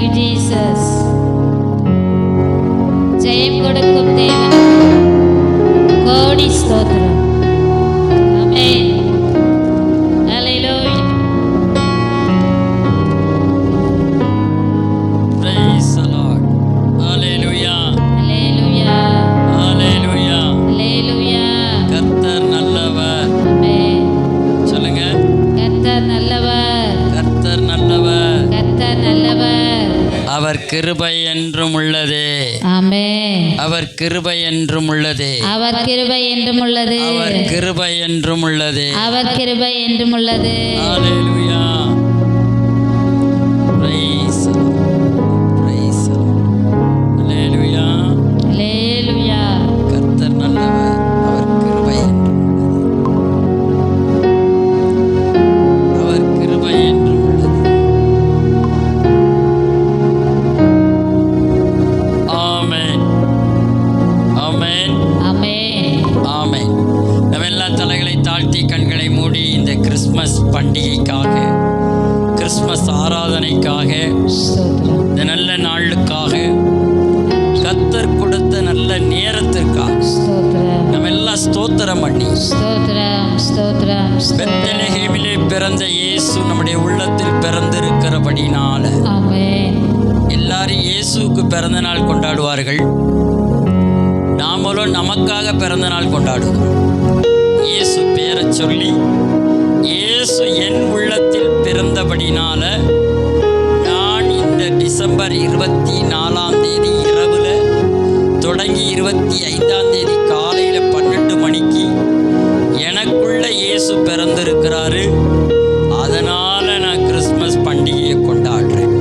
Thank you, Jesus. ஜெயம் கொடுக்கும் தேவன் கோடி ஸ்தோத்திரம். ஆமென். ஹல்லேலூயா. Praise the Lord. Hallelujah. Hallelujah. Hallelujah. ஹல்லேலூயா. கர்த்தர் நல்லவர். ஆமென். சொல்லுங்க. கர்த்தர் நல்லவர். கர்த்தர் நல்லவர். கர்த்தர் நல்லவர். அவர் கிருபை என்றும் உள்ளதே. ஆமென். அவர் கிருபை என்றும் உள்ளதே. அவர் கிருபை என்றும் உள்ளது. அவர் கிருபை என்றும் உள்ளதே. அவர் கிருபை என்றும் உள்ளது. Hallelujah. Praise the Lord. Praise the Lord. Hallelujah. ஹல்லேலூயா. கர்த்தர் நல்லவர். அவர் கிருபை என்றும் உள்ளது. அவர் கிருபை என்றும் உள்ளது. ஆமென். ஆமென். ஆமென். ஆமென். நம்ம எல்லா தலைகளை தாழ்த்தி கண்களை மூடி இந்த கிறிஸ்மஸ் பண்டிகைக்காக, கிறிஸ்மஸ் ஆராதனைக்காக, ஸ்தோத்திரம். இந்த நல்ல நாளுக்காக, கர்த்தர் கொடுத்த நல்ல நேரத்திற்காக ஸ்தோத்திரம். நம்ம எல்லாம் ஸ்தோத்திரம் பண்ணி, ஸ்தோத்திரம். ஸ்தோத்திரம். ஸ்தோத்திரம். பெத்லகேமிலே பிறந்த இயேசு நம்முடைய உள்ளத்தில் பிறந்திருக்கிறபடினால ஆமென். எல்லாரும் இயேசுவுக்கு பிறந்த நாள் கொண்டாடுவார்கள். நாமளும் நமக்காக பிறந்த நாள் கொண்டாடுவோம். இயேசு பேரை சொல்லி, இயேசு என் உள்ளத்தில் பிறந்தபடினால நான் இந்த டிசம்பர் 24 இரவுல தொடங்கி 25 காலையில் 12 மணிக்கு எனக்குள்ள இயேசு பிறந்திருக்கிறாரு. அதனால நான் கிறிஸ்மஸ் பண்டிகையை கொண்டாடுறேன்.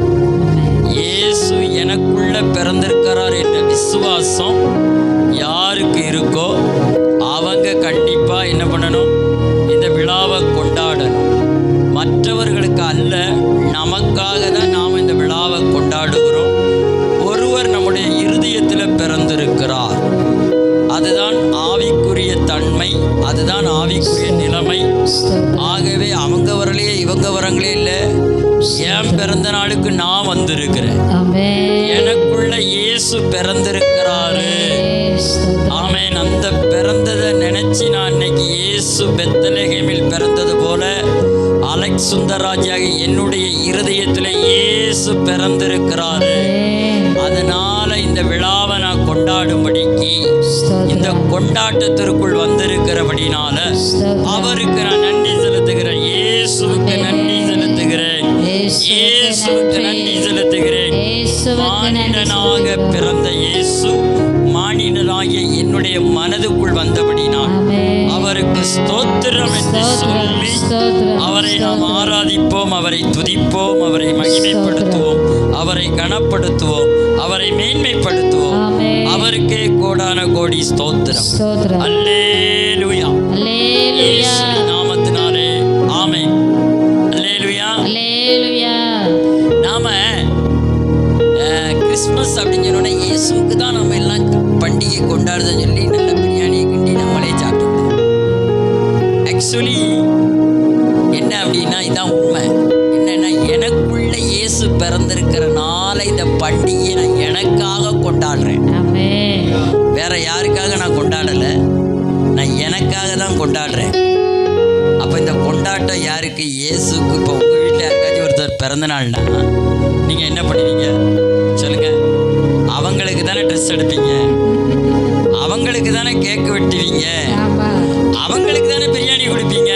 இயேசு எனக்குள்ள பிறந்திருக்கிறார் என்ற விசுவாசம் யாருக்கு இருக்கோ அவங்க கண்டிப்பா என்ன பண்ணணும்? இந்த விழாவை கொண்டாடணும். மற்றவர்களுக்கு அல்ல, நமக்காக தான் நாம் இந்த விழாவை கொண்டாடுகிறோம். ஒருவர் நம்முடைய இருதயத்தில் பிறந்திருக்கிறார். அதுதான் ஆவிக்குரிய தன்மை, அதுதான் ஆவிக்குரிய நிலைமை. ஆகவே அவங்க வரலையே இவங்க வரங்களே இல்லை, என் பிறந்த நாளுக்கு நான் வந்திருக்கிறேன். ஆமென். எனக்குள்ள இயேசு பிறந்திருக்கிறாரு. ஆமென். அந்த பிறந்ததை நினைச்சு நான் இன்னைக்கு இயேசு பெத்லகேமில் பிறந்தது போல அலெக்ஸ் சுந்தரராஜாக என்னுடைய இருதயத்தில் இயேசு பிறந்திருக்கிறாரு. அதனால இந்த விழாவை நான் கொண்டாடும்படிக்கு இந்த கொண்டாட்டத்திற்குள் வந்திருக்கிறபடினால அவருக்கு நான் நன்றி செலுத்துகிறேன். இயேசுவுக்கு நன்றி செலுத்துகிறேன். இயேசுவுக்கு நன்றி செலுத்துகிறேன். மானிடனாக பிறந்த இயேசு மானிடனாகிய என்னுடைய மனதுக்குள் வந்தபடினால் அவருக்கு ஸ்தோத்திரம் என்று சொல்லி அவரை நாம் ஆராதிப்போம், அவரை துதிப்போம், அவரை மகிமைப்படுத்துவோம், அவரை கனப்படுத்துவோம், அவரை மேன்மைப்படுத்துவோம். அவருக்கே கோடான கோடி ஸ்தோத்திரம். அல்லேலூயா. இயேசுவின் நாமத்தினாலே ஆமென். அல்லேலூயா. ஹல்லேலூயா. நாம கிறிஸ்மஸ் அப்படின்னு சொன்னோன்னா இயேசுக்கு தான் நம்ம எல்லாம் பண்டிகை கொண்டாடுறதுன்னு சொல்லி நல்ல பிரியாணியை கிண்டி நம்மளே சாப்பிட்டோம். ஆக்சுவலி என்ன அப்படின்னா இதான் உண்மை. என்னன்னா எனக்குள்ள இயேசு பிறந்திருக்கிறனால இந்த பண்டிகையை நான் எனக்காக கொண்டாடுறேன். ஆமென். வேற யாருக்காக நான் கொண்டாடலை, நான் எனக்காக தான் கொண்டாடுறேன். அப்போ இந்த கொண்டாட்டம் யாருக்கு? இயேசுக்கு. இப்போ உங்கள் வீட்டில் யாருக்காச்சும் ஒருத்தர் பிறந்த நாள்னா நீங்கள் என்ன பண்ணுவீங்க சொல்லுங்கள்? அவங்களுக்கு தானே ட்ரெஸ் எடுப்பீங்க, அவங்களுக்கு தானே கேக்கு வெட்டுவீங்க, அவங்களுக்கு தானே பிரியாணி கொடுப்பீங்க.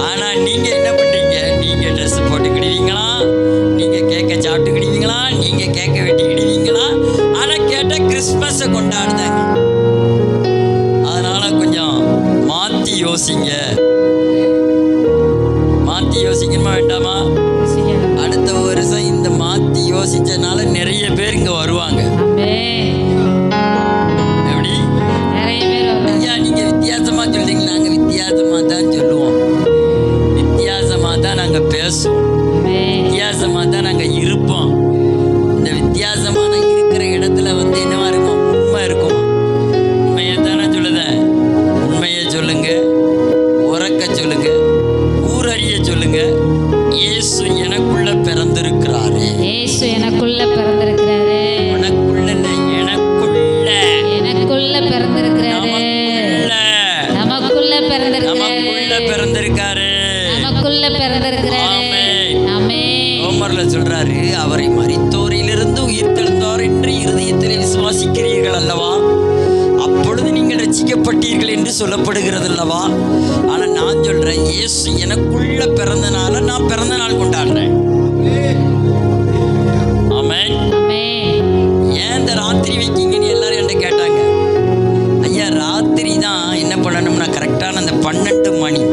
ஆனால் நீங்கள் என்ன பண்ணுறீங்க? நீங்கள் ட்ரெஸ் போட்டுக்கிடுவீங்களா, நீங்கள் கேக்கை சாப்பிட்டுக்கிடுவீங்களா, நீங்கள் கேக்கை வெட்டிக்கிடுவீங்களா? ஆனால் கேட்டால் கிறிஸ்மஸை கொண்டாடுதாங்க. அதனால் கொஞ்சம் மாற்றி யோசிங்க. மாற்றி யோசிக்கணுமா வேண்டாமா? அடுத்த வருஷம் இந்த வசனத்தில் சொல்றாரு, அவரை மரித்தோரிலிருந்து உயிர்த்தெழுந்தார் என்று இருதயத்தில் விசுவாசிக்கிறீர்கள் அல்லவா, அப்பொழுது நீங்கள் ரட்சிக்கப்பட்டீர்கள் என்று சொல்லப்படுகிறது அல்லவா. ஆனா நான் சொல்றேன், இயேசு எனக்குள்ள பிறந்தனால நான் பிறந்த நாள் கொண்டாடுறேன். ஆமென். ஏன் இந்த ராத்திரி வைக்கிங்கன்னு எல்லாரும் என்கிட்ட கேட்டாங்க. ஐயா, ராத்திரி தான் என்ன பண்ணணும்னா கரெக்டான அந்த 12 மணி,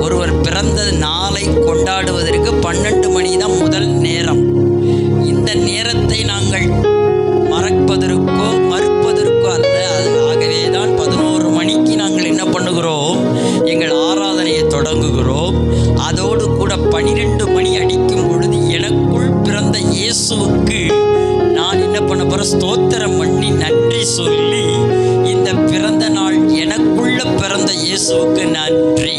ஒருவர் பிறந்த நாளை கொண்டாடுவதற்கு 12 மணி தான் முதல் நேரம். இந்த நேரத்தை நாங்கள் மறப்பதற்கோ மறுப்பதற்கோ அல்ல. ஆகவே தான் 11 மணிக்கு நாங்கள் என்ன பண்ணுகிறோம், எங்கள் ஆராதனையை தொடங்குகிறோம். அதோடு கூட 12 மணி அடிக்கும் பொழுது எனக்குள் பிறந்த இயேசுவுக்கு நான் என்ன பண்ண போகிறேன், ஸ்தோத்திரம் பண்ணி நன்றி சொல்லி, இந்த பிறந்த நாள் எனக்குள்ள பிறந்த இயேசுவுக்கு நன்றி.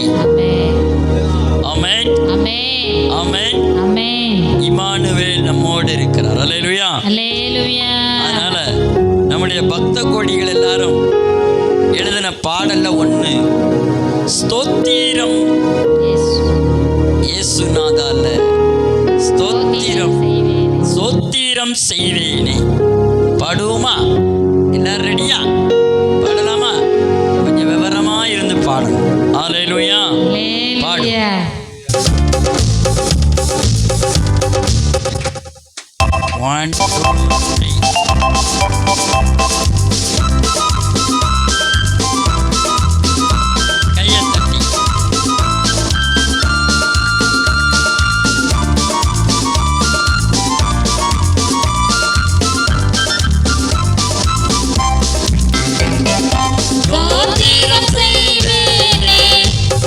ஆமென், ஆமென், ஆமென். இம்மானுவேல் நம்மோடு இருக்கிறார். அல்லேலூயா, அல்லேலூயா. அதனால நம்முடைய பக்த கோடிகள் எல்லாரும் எழுதின பாடல்ல ஒண்ணு, ஸ்தோத்திரம் இயேசுநாதா அல்ல, ஸ்தோத்திரம் ஸ்தோத்திரம் செய்வேனே. பாடுவோமா? எல்லாரும் ரெடியா? பாடலாமா? கொஞ்சம் விவரமா இருந்து பாடணும். அல்லேலூயா, பாடு. One, two, three. கையை தட்டி. ஸ்தோத்திரம் செய்வேனே,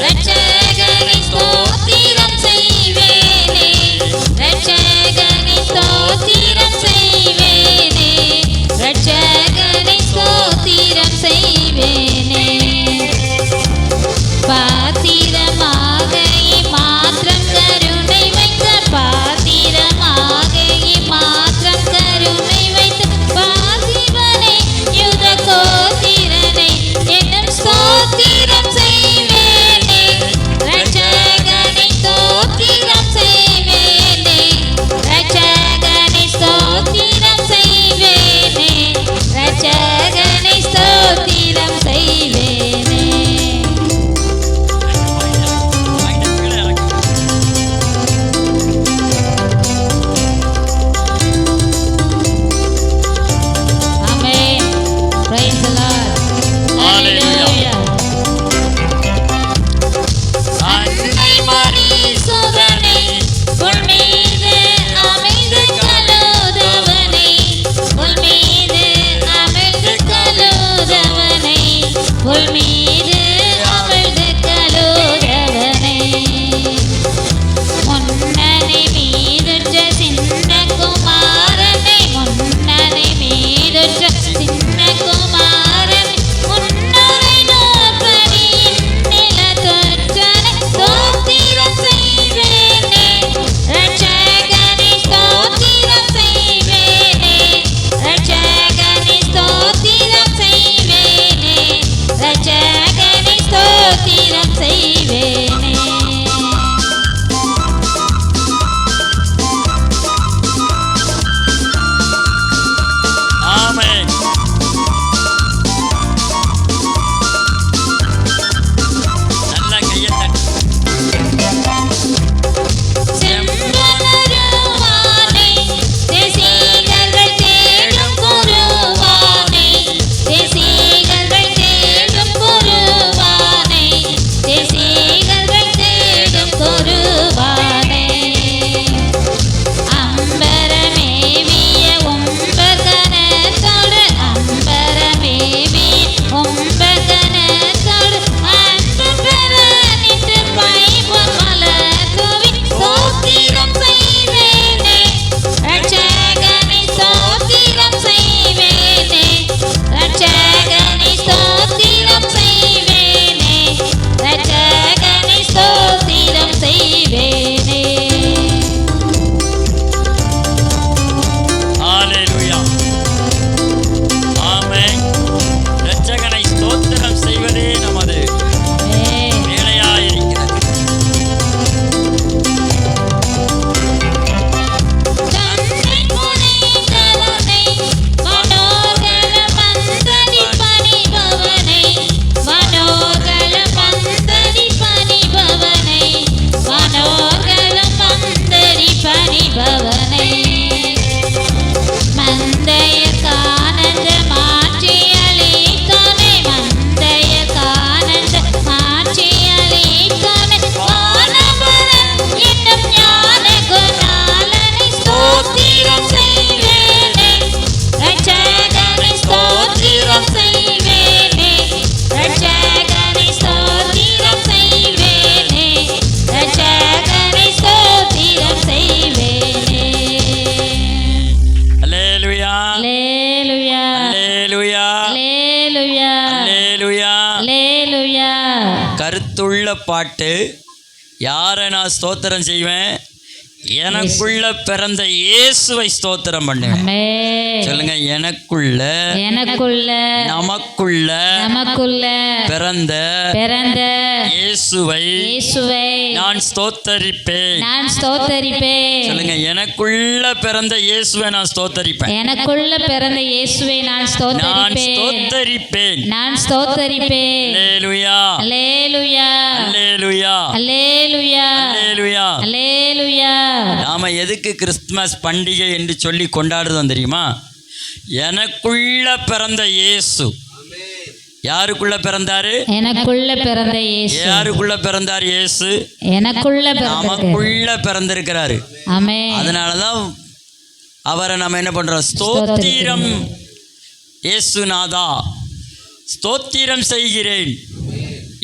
ரட்சகனை ஸ்தோத்திரம் செய்வேனே, ரட்சகனை ஸ்தோத்திரம் செய்வேனே, ரட்சகனை உள்ள பாட்டு. யாரை நான் ஸ்தோத்திரம் செய்வேன்? எனக்குள்ள பிறந்த இயேசுவை ஸ்தோத்திரம் பண்ணுவேன். சொல்லுங்க, எனக்குள்ள நமக்குள்ள பிறந்த இயேசுவை நான் ஸ்தோத்தரிப்பேன். சொல்லுங்க, எனக்குள்ள பிறந்த இயேசுவை நான் ஸ்தோத்தரிப்பேன். அல்லேலூயா அல்லேலூயா அல்லேலூயா அல்லேலூயா அல்லேலூயா. நாம எதுக்கு கிறிஸ்துமஸ் பண்டிகை என்று சொல்லி கொண்டாடுறோம் தெரியுமா? எனக்குள்ள பிறந்த இயேசு. யாருக்குள்ள பிறந்தாரு? எனக்குள்ள பிறந்த இயேசு. யாருக்குள்ள பிறந்தார்? இயேசு நமக்குள்ள பிறந்திருக்கிறாரு. அதனாலதான் அவரை நம்ம என்ன பண்றோம்? ஸ்தோத்திரம் இயேசுநாதா, ஸ்தோத்திரம் செய்கிறேன்,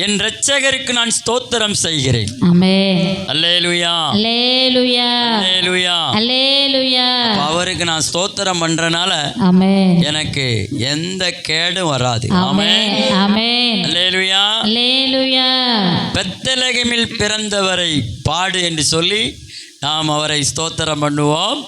என் இரட்சகருக்கு நான் ஸ்தோத்திரம் செய்கிறேன். அல்லேலூயா அல்லேலூயா அல்லேலூயா அல்லேலூயா. அவருக்கு நான் ஸ்தோத்திரம் பண்றனால எனக்கு எந்த கேடும் வராது. ஆமென் ஆமென். அல்லேலூயா அல்லேலூயா. பெத்லகேமில் பிறந்தவரை பாடு என்று சொல்லி நாம் அவரை ஸ்தோத்திரம் பண்ணுவோம்.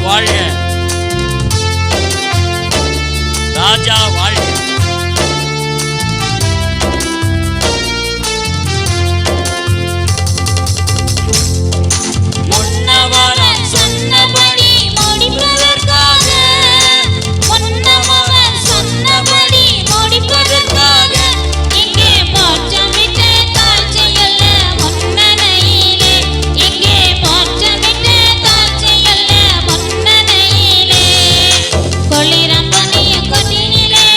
வாழ்க, ராஜா வாழ்க. முன்னவரம் சொன்னபடி முடிப்பதற்காக, முன்னவரம் சொன்னபடி முடிப்பதற்காக இங்கே மோட்சம் விட்ட தாழ்ச்சியல்ல முன்னணையிலே, இங்கே மோட்சம் விட்ட தாழ்ச்சியல்ல முன்னணையிலே, கொள்ளிரம் பனிய கொட்டினிலே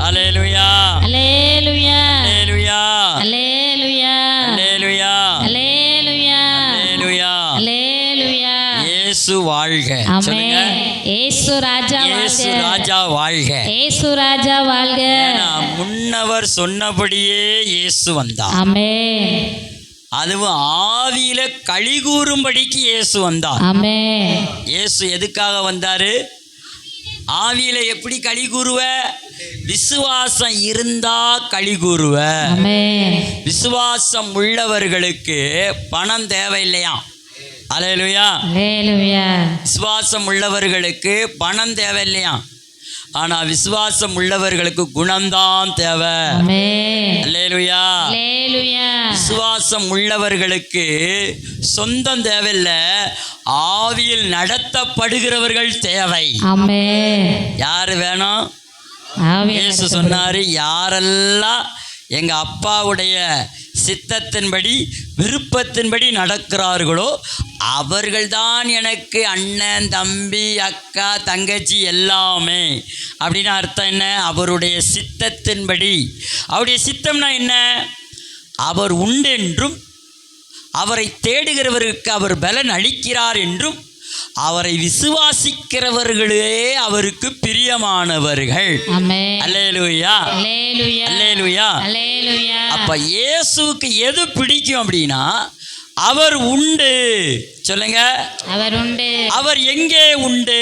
அல்லேலூயா அல்லேலூயா அல்லேலூயா அல்லேலூயா அல்லேலூயா அல்லேலூயா அல்லேலூயா அல்லேலூயா. இயேசு வாழ்க. சொல்லுங்க, ஆமென். இயேசு ராஜா இயேசு வாழ்க. ராஜா வாழ்க. இயேசு ராஜா வாழ்க. ஏன்னா, முன்னவர் சொன்னபடியே இயேசு வந்தார். ஆமென். அதுவும் ஆவியில களி கூறும்படிக்கு இயேசு வந்தார். ஆமென். இயேசு எதுக்காக வந்தாரு? ஆவியில எப்படி களி கூறுவ? விசுவாசம் இருந்தா களி கூறுவ. ஆமென். விசுவாசம் உள்ளவர்களுக்கு பணம் தேவையில்லையா? அல்லேலூயா. அல்லேலூயா. விசுவாசம் உள்ளவர்களுக்கு பணம் தேவையில்லையா? ஆனா விசுவாசம் உள்ளவர்களுக்கு குணம்தான் தேவை. ஆமென். அல்லேலூயா. அல்லேலூயா. விசுவாசம் உள்ளவர்களுக்கு சொந்தம் தேவையில்ல, ஆவியில் நடத்தப்படுகிறவர்கள் தேவை. ஆமென். யாரு வேணும்? ஆமென். இயேசு சொன்னாரு, யாரெல்லாம் எங்க அப்பாவுடைய சித்தத்தின்படி விருப்பத்தின்படி நடக்கிறார்களோ அவர்கள்தான் எனக்கு அண்ணன், தம்பி, அக்கா, தங்கச்சி எல்லாமே. அப்படின்னு அர்த்தம் என்ன? அவருடைய சித்தத்தின்படி. அவருடைய சித்தம்னா என்ன? அவர் உண்டென்றும் அவரை தேடுகிறவருக்கு அவர் பலன் அளிக்கிறார் என்றும் அவரை விசுவாசிக்கிறவர்களே அவருக்கு பிரியமானவர்கள். ஆமென். அல்லேலூயா அல்லேலூயா. அல்லேலூயா. அல்லேலூயா. அப்ப இயேசுவுக்கு எது பிடிக்கும் அப்படின்னா, அவர் உண்டு. சொல்லுங்க, அவர் உண்டு. அவர் எங்கே உண்டு?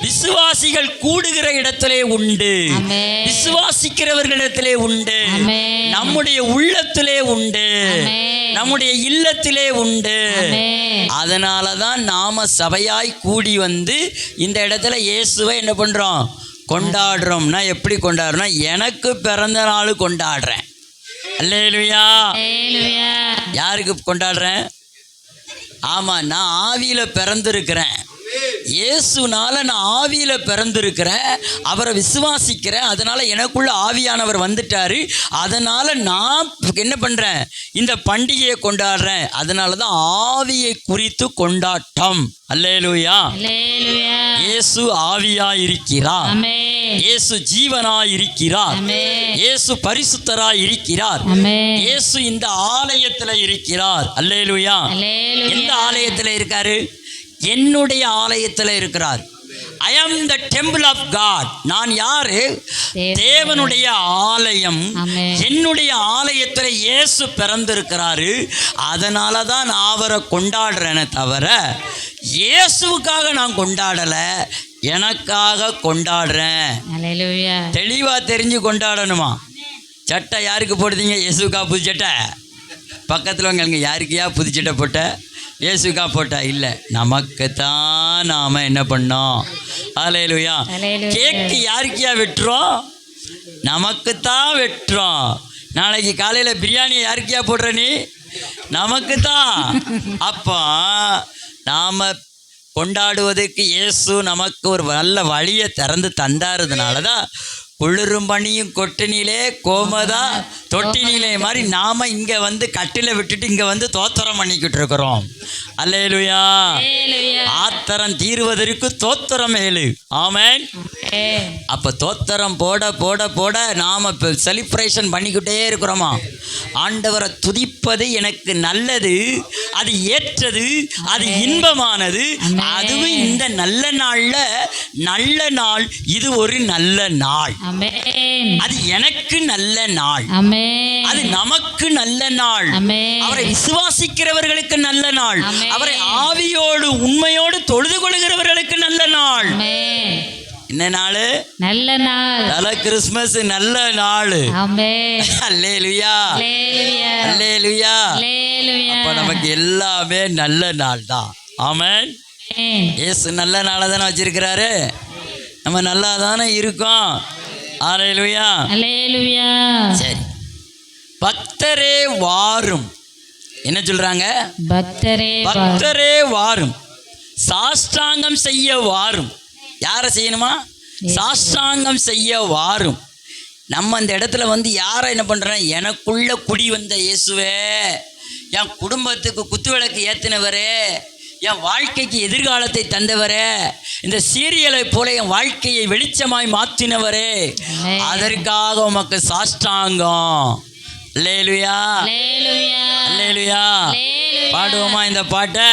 விசுவாசிகள் கூடுகிற இடத்திலே உண்டு. ஆமென். விசுவாசிக்கிறவர்களிடத்திலே உண்டு. ஆமென். நம்முடைய உள்ளத்திலே உண்டு. ஆமென். நம்முடைய இல்லத்திலே உண்டு. ஆமென். அதனால தான் நாம சபையாய் கூடி வந்து இந்த இடத்துல இயேசுவை என்ன பண்றோம்? கொண்டாடுறோம்னா எப்படி கொண்டாடுறோம்னா, எனக்கு பிறந்த நாள் கொண்டாடுறேன். அல்லேலூயா. அல்லேலூயா. யாருக்கு கொண்டாடுறேன்? ஆமா, நான் ஆவியில பிறந்திருக்கிறேன். இயேசுனால நான் ஆவியில பிறந்திருக்கிறேன், அவரை விசுவாசிக்கிறேன். அதனால எனக்குள்ள ஆவியானவர் வந்துட்டாரு. அதனால நான் என்ன பண்றேன்? இந்த பண்டிகையை கொண்டாடுறேன். அதனால தான் ஆவியை குறித்து கொண்டாட்டம். அல்லேலூயா. அல்லேலூயா. இயேசு ஆவியாய் இருக்கிறார். ஆமென். இயேசு ஜீவனாய் இருக்கிறார். ஆமென். இயேசு பரிசுத்தராய் இருக்கிறார். ஆமென். இயேசு இந்த ஆலயத்தில் இருக்கிறார். அல்லேலூயா. அல்லேலூயா. எந்த ஆலயத்தில் இருக்காரு? என்னுடைய ஆலயத்தில் இருக்கிறார். ஐ ஆம் த டெம்பிள் ஆஃப் காட். நான் யாரு? தேவனுடைய ஆலயம். ஆமென். என்னுடைய ஆலயத்தில் இயேசு பிறந்திருக்கிறாரு. அதனால தான் நான் அவரை கொண்டாடுறேனே தவிர இயேசுவுக்காக நான் கொண்டாடலை, எனக்காக கொண்டாடுறேன். அல்லேலூயா. தெளிவாக தெரிஞ்சு கொண்டாடணுமா? சட்டை யாருக்கு போடுறீங்க? இயேசுக்கா புது சட்டை? பக்கத்தில் உங்களுக்கு யாருக்கையா புது சட்டை போட்ட? இயேசுக்கா போட்டா? இல்லை, நமக்கு தான் நாம் என்ன பண்ணோம்? அல்லேலூயா. அல்லேலூயா. கேக்கு யாருக்கையா வெட்டுறோம்? நமக்கு தான் வெட்டுறோம். நாளைக்கு காலையில் பிரியாணி யாருக்கையா போடுற நீ? நமக்கு தான். அப்போ நாம் கொண்டாடுவதற்கு இயேசு நமக்கு ஒரு நல்ல வழியை திறந்து தந்தாருதுனால தான் குளிரும் பனியும் கொட்டினிலே கோமதா தொட்டினிலே மாதிரி நாம் இங்கே வந்து கட்டில விட்டுட்டு இங்கே வந்து தோத்திரம் பண்ணிக்கிட்டு இருக்கிறோம். அல்லேலூயா. அல்லேலூயா. ஆத்திரம் தீர்வதற்கு தோத்திரம் மேலு. ஆமென். ஆமென். அப்போ தோத்திரம் போட போட போட நாம் இப்போ செலிப்ரேஷன் பண்ணிக்கிட்டே இருக்கிறோமா? ஆண்டவரை துதிப்பது எனக்கு நல்லது, அது ஏற்றது, அது இன்பமானது. அதுவும் இந்த நல்ல நாளில் நல்ல நாள், இது ஒரு நல்ல நாள். ஆமென். அது எனக்கு நல்ல நாள், ஆமென். அது நமக்கு நல்ல நாள். ஆமென். அவரை விசுவாசிக்கிறவர்களுக்கு நல்ல நாள், ஆமென். அவரை ஆவியோடு உண்மையோடு தொழுது கொள்கிறவர்களுக்கு நல்ல நாள். ஆமென். என்ன நாள்? நல்ல நாள். தல கிறிஸ்மஸ் நல்ல நாள். ஆமென். அல்லேலூயா. அல்லேலூயா. அல்லேலூயா. அல்லேலூயா. அப்ப நமக்கு எல்லாமே நல்ல நாள் தான். ஆமென். ஆமென். இயேசு நல்ல நாளை தானே வச்சிருக்கிறாரு. நம்ம நல்லா தானே இருக்கோம். அல்லேலூயா. அல்லேலூயா. சரி, பக்தரே வாரும். என்ன சொல்றாங்க? பக்தரே பக்தரே வாரும், சாஷ்டாங்கம் செய்ய வாரும். யாரை செய்யணுமா? சாஷ்டாங்கம் செய்ய வாரும். நம்ம அந்த இடத்துல வந்து யாரை என்ன பண்ணுறோம்? எனக்குள்ள குடி வந்த இயேசுவே, என் குடும்பத்துக்கு குத்து விளக்கு ஏற்றினவரே, என் வாழ்க்கைக்கு எதிர்காலத்தை தந்தவரே, இந்த சீரியலை போல என் வாழ்க்கையை வெளிச்சமாய் மாற்றினவரே, அதற்காக உமக்கு சாஷ்டாங்கம். அல்லேலூயா, அல்லேலூயா, அல்லேலூயா. அல்லேலூயா. பாடுவோமா இந்த பாட்டை?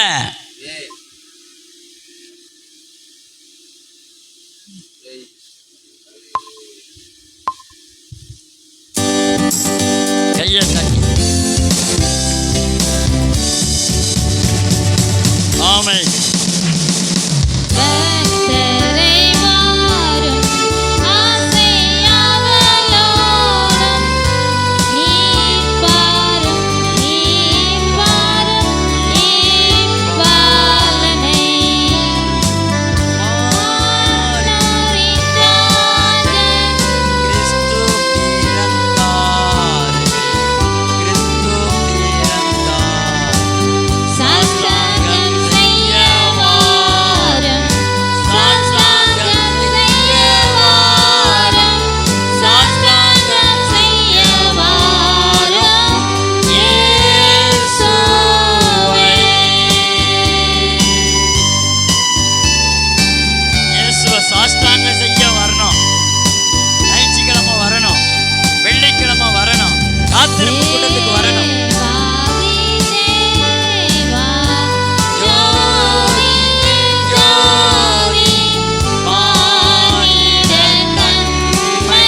கையை தட்டி. ஆமென். கர்த்தரை வாரும் ஆசையாவலோடும் நீப்பாரும் நீப்பாரும் நீப்பாலனை மானோரின் ராஜன் கிறிஸ்து பிறந்தார், கிறிஸ்து பிறந்தார். சாஷ்டாங்கம் செய்ய வாரும் சாஷ்டாங்கம் செய்ய வாரும் சாஷ்டாங்கம் செய்ய வாரும் இயேசுவே. இயேசுவை சாஷ்டாங்கம் செய்ய வரணும். ஞாயிற்றுக்கிழமை வரணும், வெள்ளிக்கிழமை வரணும், காத்திருப்பு கூட்டத்துக்கு வரணும். தேவா ஜோதி ஜோதி மானிடன் தன்மை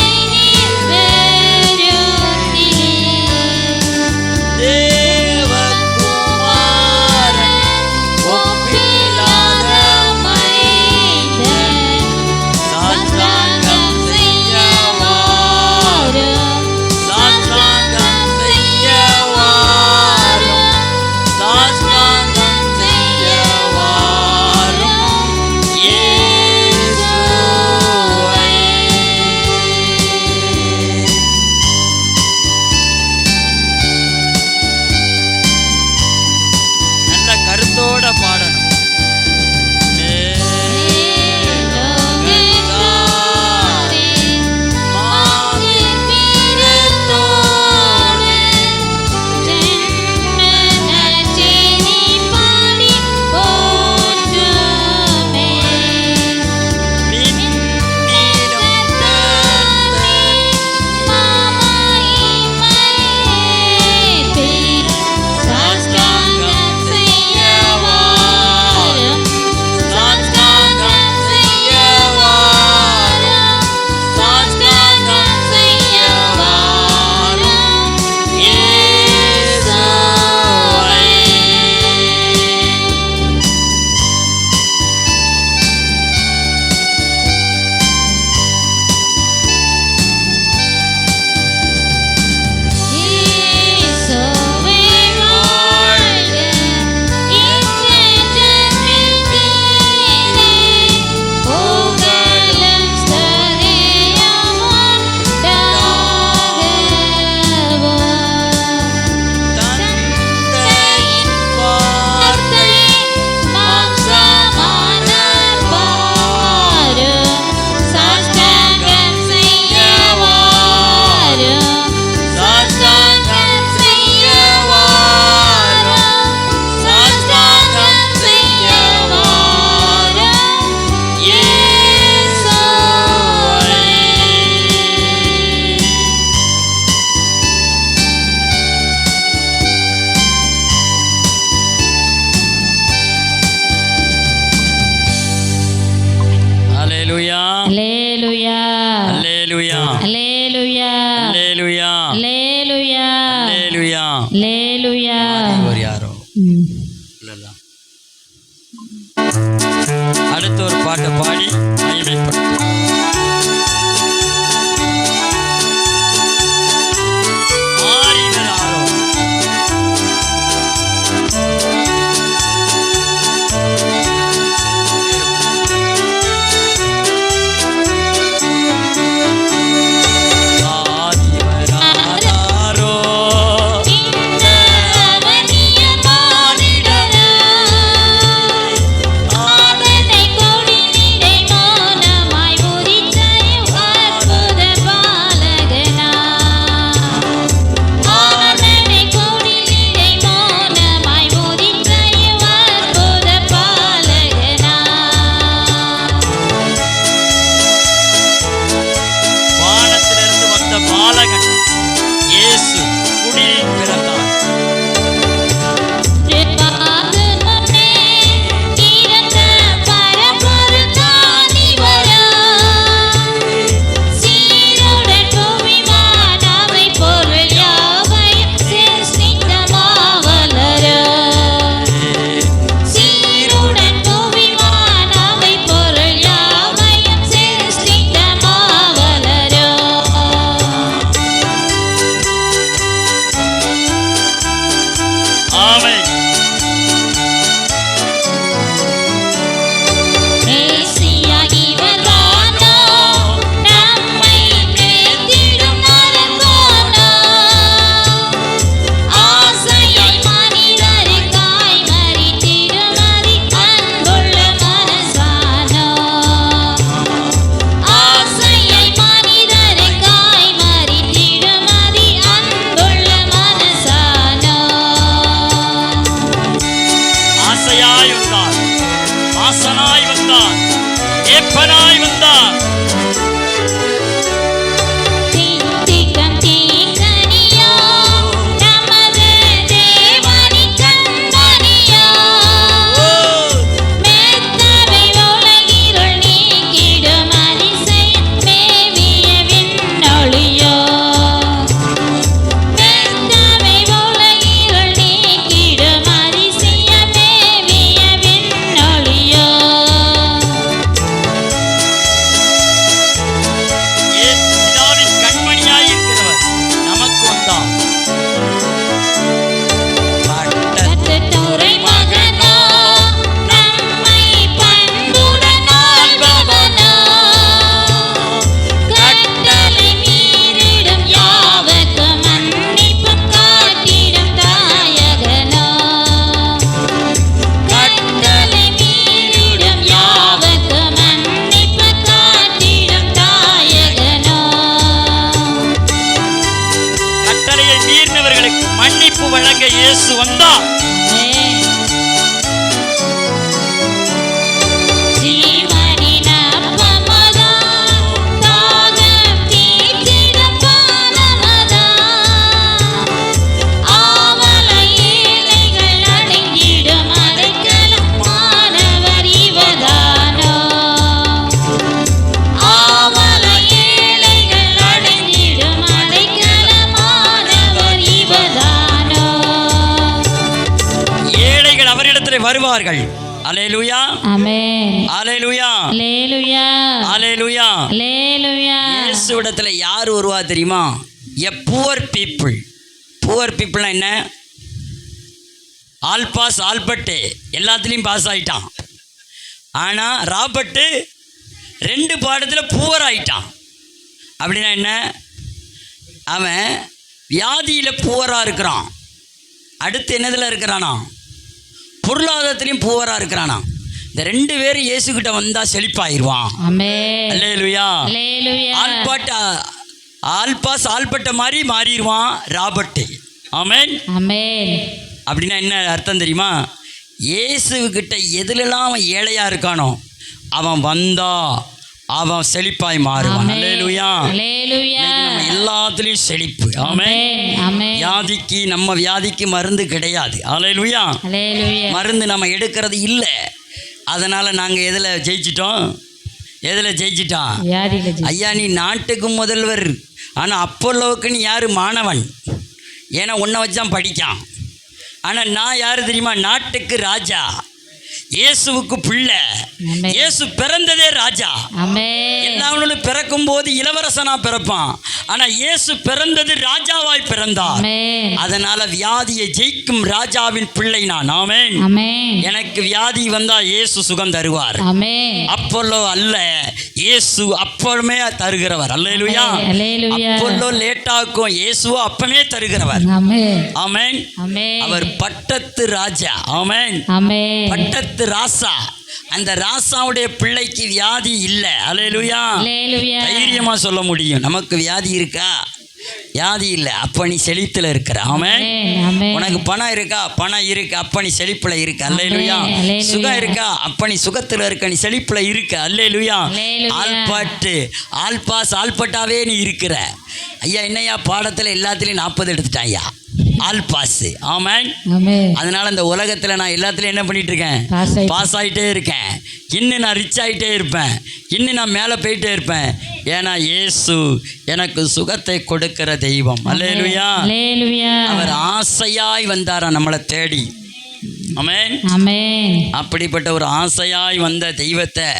நிறைவேறுத்திலே தேவகுமாரன் ஒப்பில்லாத மைந்தன் சாஷ்டாங்கம் செய்ய வாரும் சாஷ்டாங்கம் செய்ய வாரும், சாஷ்டாங்கம் செய்ய வாரும் இயேசுவை. நல்ல கருத்தோட பாடணும். மேலோகத்தாரே மாவின் வீரத்தோடு ஜென்ம நற்செய்தி பாடி போற்றுமே. விண்ணிலும் கர்த்தர் மாமகிமையேற்றி சாஷ்டாங்கம் செய்ய வாரும் சாஷ்டாங்கம் செய்ய வாரும் சாஷ்டாங்கம் செய்ய வாரும் இயேசுவே. இயேசுவே வாழ்க, இன்றென்றும் நீரே புகழும் ஸ்துதியும் உண்டாகவும். தந்தையின் வார்த்தை மாம்சமான பாரும் சாஷ்டாங்கம் செய்ய வாரும் சாஷ்டாங்கம் செய்ய வாரும் சாஷ்டாங்கம் செய்ய வாரும் இயேசுவே. அல்லேலூயா, அல்லேலூயா, அல்லேலூயா, அல்லேலூயா, அல்லேலூயா, அல்லேலூயா, அல்லேலூயா. அல்லேலூயா. ஒரு யாரோ இல்லல்ல. அடுத்த ஒரு பாட்டை பாடி மகிமைப்படுத்தும். ஆரினர் ஆரோ. ஆதிவராரோ. இந்த அவனி மீட்பு வழங்க இயேசு வந்தார். ஆமென். ஜீவனின் அப்பமதாம், தாகம் தீர்த்திடும் பானமதாம், ஆவலை ஏழைகள் அடைந்திடும் அடைக்கலமானவர் இவர்தானோ. ஆவலை ஏழைகள் அடைந்திடும் அடைக்கலமானவர் இவர்தானோ. ஏழைகள் அவரிடத்தில் வருவார்கள். அல்லேலூயா, ஆமென். அல்லேலூயா, அல்லேலூயா, அல்லேலூயா. அல்லேலூயா. இயேசுவிடத்தில் யார் வருவா தெரியுமா? எ புவர் பீப்புள். புவர் பீப்புள்னா என்ன? ஆல் பாஸ் ஆல்பர்ட்டு எல்லாத்துலேயும் பாஸ் ஆகிட்டான். ஆனால் ராபர்ட்டு 2 பாடத்தில் புவர் ஆகிட்டான். அப்படின்னா என்ன? அவன் வியாதியில் புவராக இருக்கிறான். அடுத்து என்னதில் இருக்கிறானா? பொருளாதாரத்திலையும் புவராக இருக்கிறானா. இந்த 2 பேரும் இயேசுகிட்ட வந்தால் செழிப்பாயிருவான். ஆமென். அல்லேலூயா. அல்லேலூயா. ஆல்பாஸ் ஆல்பட்ட மாதிரி மாறிடுவான் ராபர்ட்டு. ஆமென். ஆமென். அப்படின்னா என்ன அர்த்தம் தெரியுமா? இயேசுக்கிட்ட எதுலெல்லாம் அவன் ஏழையாக இருக்கானோ அவன் வந்தா அவன் செழிப்பாய் மாறுவான். ஆமென். அல்லேலூயா. அல்லேலூயா. நம்ம எல்லாத்துலேயும் செழிப்பு. ஆமென். ஆமென். வியாதிக்கு நம்ம வியாதிக்கு மருந்து கிடையாது. அல்லேலூயா. அல்லேலூயா. மருந்து நம்ம எடுக்கிறது இல்லை. அதனால் நாங்கள் எதில் ஜெயிச்சிட்டோம்? எதில் ஜெயிச்சிட்டோம்? வியாதியில ஐயா நீ நாட்டுக்கு முதல்வர், ஆனால் அப்போலோவுக்கு நீ யார்? மாணவன். ஏன்னா உன்னை வச்சான் படிக்கான். ஆனால் நான் யார் தெரியுமா? நாட்டுக்கு ராஜா, இயேசுவுக்கு பிள்ளை. ஆமென். இயேசு பிறந்ததே ராஜா. ஆமென். எல்லாவனும் பிறக்கும் போது இளவரசனா பிறப்பான். ஆனால் இயேசு பிறந்தது ராஜாவாய் பிறந்தார். ஆமென். அதனால வியாதியை ஜெயிக்கும் ராஜாவின் பிள்ளை நான். ஆமென். ஆமென். எனக்கு வியாதி வந்தா இயேசு சுகம் தருவார். ஆமென். அப்போலோ அல்ல, இயேசு அப்பமே தருகிறவர். அல்லேலூயா. அல்லேலூயா. அப்போலோ லேட்டாக்கும், இயேசுவோ அப்பமே தருகிறவர். ஆமென். ஆமென். ஆமென். அவர் பட்டத்து ராஜா. ஆமென். ஆமென். பட்டத்து ராசா. அந்த ராசாவுடைய பிள்ளைக்கு வியாதி இல்லை. அல்லேலூயா. அல்லேலூயா. தைரியமா சொல்ல முடியும். நமக்கு வியாதி இருக்கா? வியாதி இல்லை. அப்ப நீ செழித்துல இருக்கிற. ஆமென். ஆமென். உனக்கு பணம் இருக்கா? பணம் இருக்கு. அப்ப நீ செழிப்புல இருக்க. அல்லேலூயா. அல்லேலூயா. சுகம் இருக்கா? அப்ப நீ சுகத்துல இருக்க. நீ செழிப்புல இருக்க. அல்லேலூயா. அல்லேலூயா. ஆல்பாட்டு ஆல்பாஸ் ஆல்பட்டாவே நீ இருக்கிற. ஐயா என்னையா பாடத்துல எல்லாத்துலயும் 40 எடுத்துட்டான் ஐயா. ஆல்பாஸ். ஆமென். ஆமென். அதனால இந்த உலகத்துல நான் எல்லாத்துலயும் என்ன பண்ணிட்டு இருக்கேன்? பாஸ் ஆகிட்டே இருக்கேன். இன்னும் நான் ரிச் ஆகிட்டே இருப்பேன். இன்னும் நான் மேலே போயிட்டே இருப்பேன். ஏன்னா இயேசு எனக்கு சுகத்தை கொடுக்கிற தெய்வம். அல்லேலூயா. அல்லேலூயா. அவர் ஆசையாய் வந்தாரா நம்மளை தேடி. ஆமென். ஆமென். அப்படிப்பட்ட ஒரு ஆசையாய் வந்த தெய்வத்தை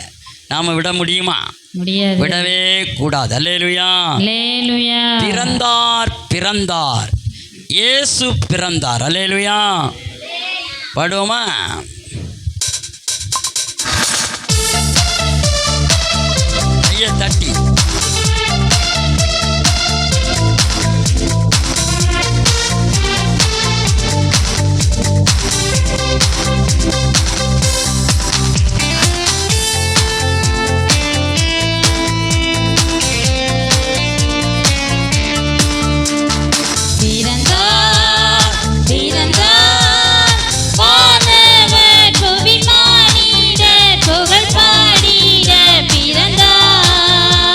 நாம விட முடியுமா? முடியாது. விடவே கூடாது. அல்லேலூயா. அல்லேலூயா. பிறந்தார் பிறந்தார் இயேசு பிறந்தார். அல்லேலூயா. பாடுவோமா? கையை தட்டி பிறந்தார்.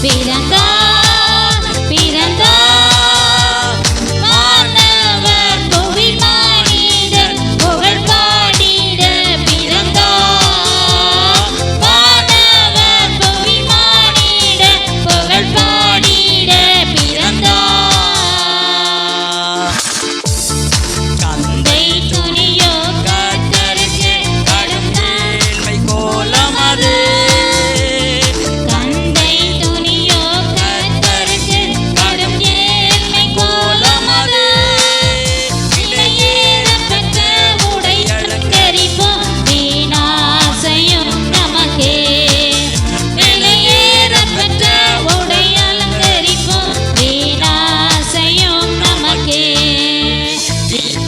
பிறந்தார் பிறந்தார் வானவர் புவி மானிடர் புகழ் பாடிட பிறந்தார் வானவர் புவி மானிடர் புகழ் பாடிட பிறந்தார் கந்தை துணியோ கர்த்தருக்கு கடும் மேன்மை கோலமது கந்தை துணியோ கர்த்தருக்கு கடும் ஏழ்மை கோலமது விலையேறப்பெற்ற உடை அலங்கரிப்போம் வீணாசையும் நமக்கே விலையேறப்பெற்ற உடை அலங்கரிப்போம் வீணாசையும் நமக்கே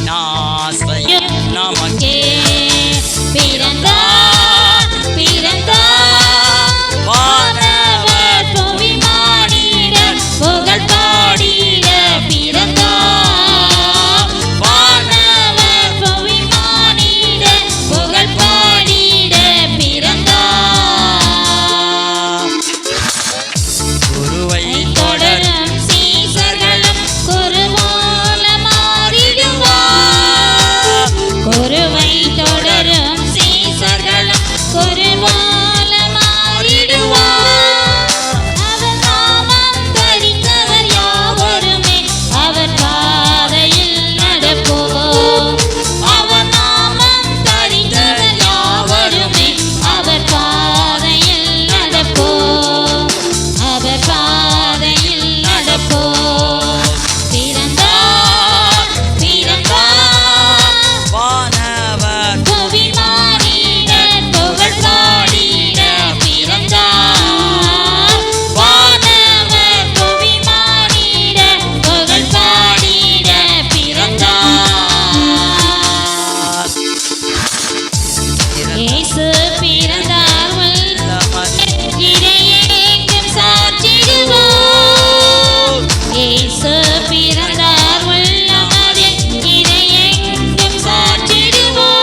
நாசையும் நமக்கே பிறந்தார் பிறந்தார் வானவர் புவி மானிடர் புகழ் பாடிட பிறந்தார் வானவர் புவி மானிடர் புகழ் பாடிட பிறந்தார் குருவை தொடரும் சீசர்களும் குருவோல மாறிடுவார் குருவை தொடரும் சீசர்களும் குருவோல மாறிடுவார் அவர் நாமம் தரித்தவர் யாவருமே அவர் பாதையில் நடப்போம் அவர் நாமம் தரித்தவர் யாவருமே அவர் பாதையில் நடப்போம் அவர் பாதையில் நடப்போம் பிறந்தார் பிறந்தார் வானவர் புவி மானிடர் புகழ் பாடிட பிறந்தார் வானவர் புவி மானிடர் புகழ் பாடிட பிறந்தார் இயேசு பிறந்தார் இறையெங்கும் சாற்றிடுவோம் இயேசு பிறந்தார் உள்ளமதில் இறையெங்கும் சாற்றிடுவோம்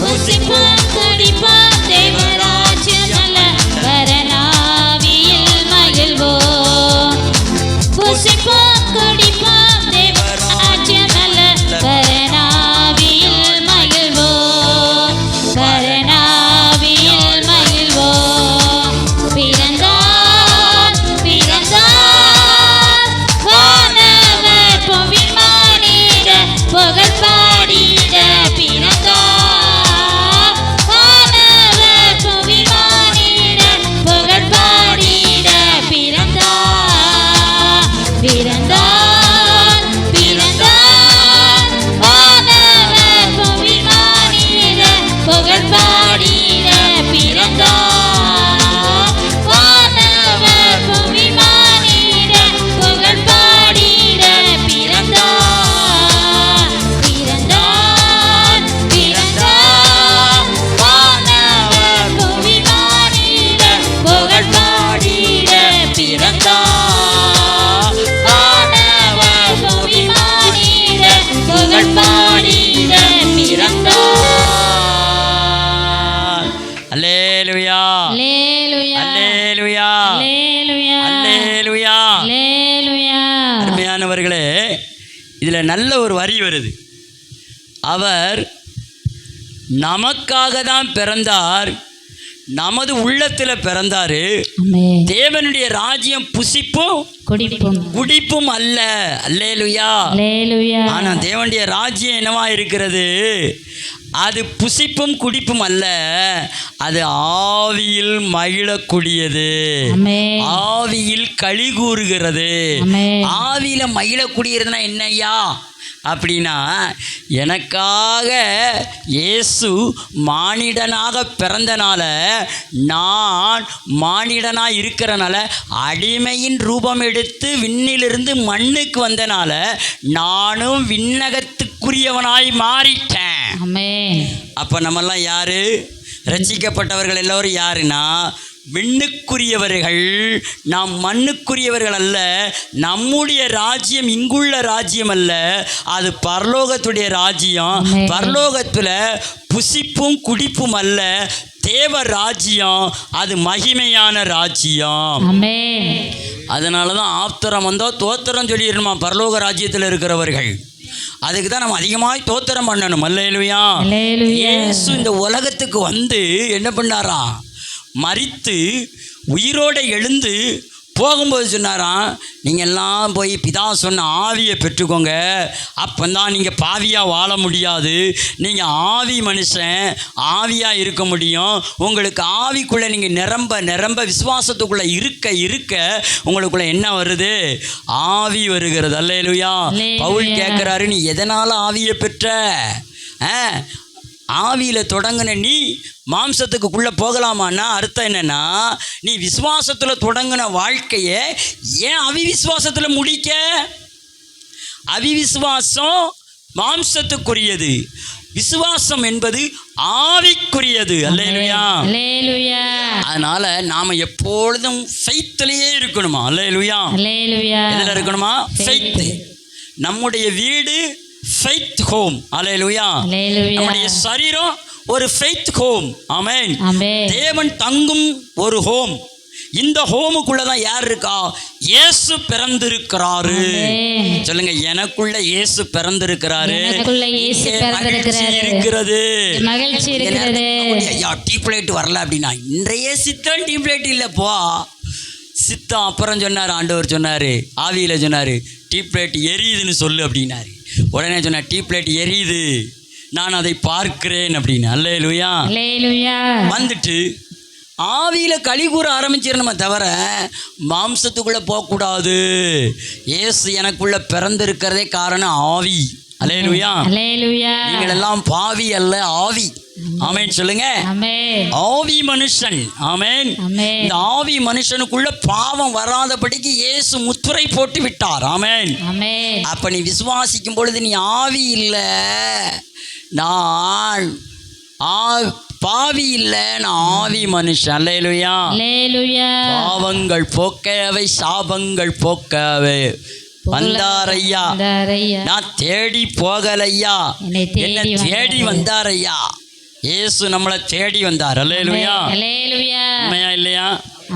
புசிப்போம் குடிப்போம் தேவராஜ்யமல்ல வரனாவியில் மகிழ்வோம் புசிப்போம் குடிப்போம் தேவராஜ்யமல்ல வரனாவியில் மகிழ்வோம் வரனாவியில் மகிழ்வோம் பிறந்தார் பிறந்தார் வானவர் புவி மானிடர் புகழ் பாடிட பிறந்தார் வானவர் புவி மானிடர் புகழ் பாடிட பிறந்தார் பிறந்தார் பிறந்தார் வானவர் புவி மானிடர் புகழ் பாடிட பிறந்தார் வானவர் புவி மானிடர் புகழ் பாடிட பிறந்தார் பிறந்தார் பிறந்தார் வானவர் புவி மானிடர் புகழ் பாடிட பிறந்தார் வானவர் புவி மானிடர் புகழ் பாடிட பிறந்தார் அல்லேலூயா அல்லேலூயா அல்லேலூயா அல்லேலூயா அல்லேலூயா அல்லேலூயா அருமையானவர்களே, இதில் நல்ல ஒரு வரி வருது. அவர் நமக்காக தான் பிறந்தார், நமது உள்ளத்தில் பிறந்தாரு. ஆமென் தேவனுடைய ராஜ்யம் புசிப்பும் குடிப்போம் குடிப்பும் அல்ல. அல்லேலூயா. அல்லேலூயா ஆனா தேவனுடைய ராஜ்யம் என்னவா இருக்கிறது? அது புசிப்பும் குடிப்பும் அல்ல, அது ஆவியில் மகிழக்கூடியது, ஆமென் ஆவியில் களி கூறுகிறது. ஆமென் ஆவியில மகிழக்கூடியதுன்னா என்னய்யா அப்படின்னா, எனக்காக இயேசு மானிடனாக பிறந்தனால, நான் மானிடனாக இருக்கிறனால, அடிமையின் ரூபம் எடுத்து விண்ணிலிருந்து மண்ணுக்கு வந்தனால நானும் விண்ணகத்துக்குரியவனாய் மாறிட்டேன். ஆமென் அப்போ நம்மெல்லாம் யாரு? ரட்சிக்கப்பட்டவர்கள் எல்லோரும் யாருன்னா, விண்ணுக்குரியவர்கள், நாம் மண்ணுக்குரியவர்கள் அல்ல. நம்முடைய ராஜ்யம் இங்குள்ள ராஜ்யம் அல்ல, அது பரலோகத்துடைய ராஜ்யம். ஆமென். பரலோகத்தில் புசிப்பும் குடிப்பும் அல்ல, தேவ ராஜ்யம், அது மகிமையான ராஜ்யம். ஆமென். அதனால தான் ஆப்தரம் வந்தால் தோத்திரம் சொல்லிடணுமா பரலோக ராஜ்யத்தில் இருக்கிறவர்கள். அதுக்கு தான் நம்ம அதிகமாக தோத்திரம் பண்ணணும். அல்லேலூயா. அல்லேலூயா. இயேசு இந்த உலகத்துக்கு வந்து என்ன பண்ணாரா? மரித்து உயிரோடு எழுந்து போகும்போது சொன்னாராம், நீங்கள் எல்லாம் போய் பிதா சொன்ன ஆவியை பெற்றுக்கோங்க. அப்போந்தான் நீங்கள் பாவியாக வாழ முடியாது. நீங்கள் ஆவி மனுஷன், ஆவியாக இருக்க முடியும். உங்களுக்கு ஆவிக்குள்ளே நீங்கள் நிரம்ப நிரம்ப விசுவாசத்துக்குள்ளே இருக்க இருக்க உங்களுக்குள்ளே என்ன வருது? ஆவி வருகிறது. அல்லேலூயா. பவுல் கேட்குறாரு, நீ எதனால் ஆவியை பெற்ற? ஆவியில் தொடங்கின நீ மாம்சத்துக்குள்ளே போகலாமான்னா அர்த்தம் என்னென்னா, நீ விசுவாசத்தில் தொடங்கின வாழ்க்கையை ஏன் அவிவிசுவாசத்தில் முடிக்க? அவிவிசுவாசம் மாம்சத்துக்குரியது, விசுவாசம் என்பது ஆவிக்குரியது. அல்லேலூயா. அல்லேலூயா. அதனால நாம் எப்பொழுதும் ஃபெய்த்லேயே இருக்கணுமா? அல்லேலூயா. அல்லேலூயா. எதில் இருக்கணுமா? ஃபெய்த். நம்முடைய வீடு ஃபெய்த் ஹோம். அல்லேலூயா. அல்லேலூயா. நம்முடைய சரீரம் ஒரு ஃபெய்த் ஹோம். ஆமென். ஆமென். தேவன் தங்கும் ஒரு ஹோம். இந்த ஹோமுக்குள்ள தான் யார் இருக்கா? இயேசு பிறந்திருக்கிறாரு. ஆமென். சொல்லுங்க, எனக்குள்ள இயேசு பிறந்திருக்கிறாரு. எனக்குள்ள இயேசு பிறந்திருக்கிறாரு. இருக்கிறது, மகிழ்ச்சி இருக்கிறது. ஐயா டீப் லைட் வரல அப்படின்னா, இன்றைய சித்தம் டீப் லைட் இல்லைப்பா. சித்தம் அப்புறம் சொன்னார், ஆண்டவர் சொன்னார், ஆவியில் சொன்னார், டீப் லைட் எரியுதுன்னு சொல்லு அப்படின்னாரு. உடனே சொன்னார், டீப் லைட் எரியுது, நான் அதை பார்க்கிறேன் அப்படின்னு. அல்லேலூயா. அல்லேலூயா. வந்துட்டு ஆவியில் களி கூற ஆரம்பிச்சிடணுமே தவிர மாம்சத்துக்குள்ளே போகக்கூடாது. இயேசு எனக்குள்ளே பிறந்திருக்கிறதே காரணம் ஆவி. அல்லேலூயா. அல்லேலூயா. நீங்கள் எல்லாம் பாவி அல்ல, ஆவி. ஆமென் சொல்லுங்க. ஆமென். ஆவி மனுஷன். ஆமென். ஆமென். இந்த ஆவி மனுஷனுக்குள்ள பாவம் வராதபடிக்கு இயேசு முத்திரை போட்டு விட்டார். ஆமென். ஆமென். அப்ப நீ விசுவாசிக்கும் பொழுது நீ ஆவி இல்லை, நான் பாவி இல்லை, நான் ஆவி மனுஷன். அல்லேலூயா. அல்லேலூயா. பாவங்கள் போக்கவை, சாபங்கள் போக்கவை வந்தாரையா. வந்தாரையா. நான் தேடி போகலையா, என்னை தேடி வந்தாரையா. இயேசு நம்மளை தேடி வந்தார். அல்லேலூயா. அல்லேலூயா. உண்மையா இல்லையா?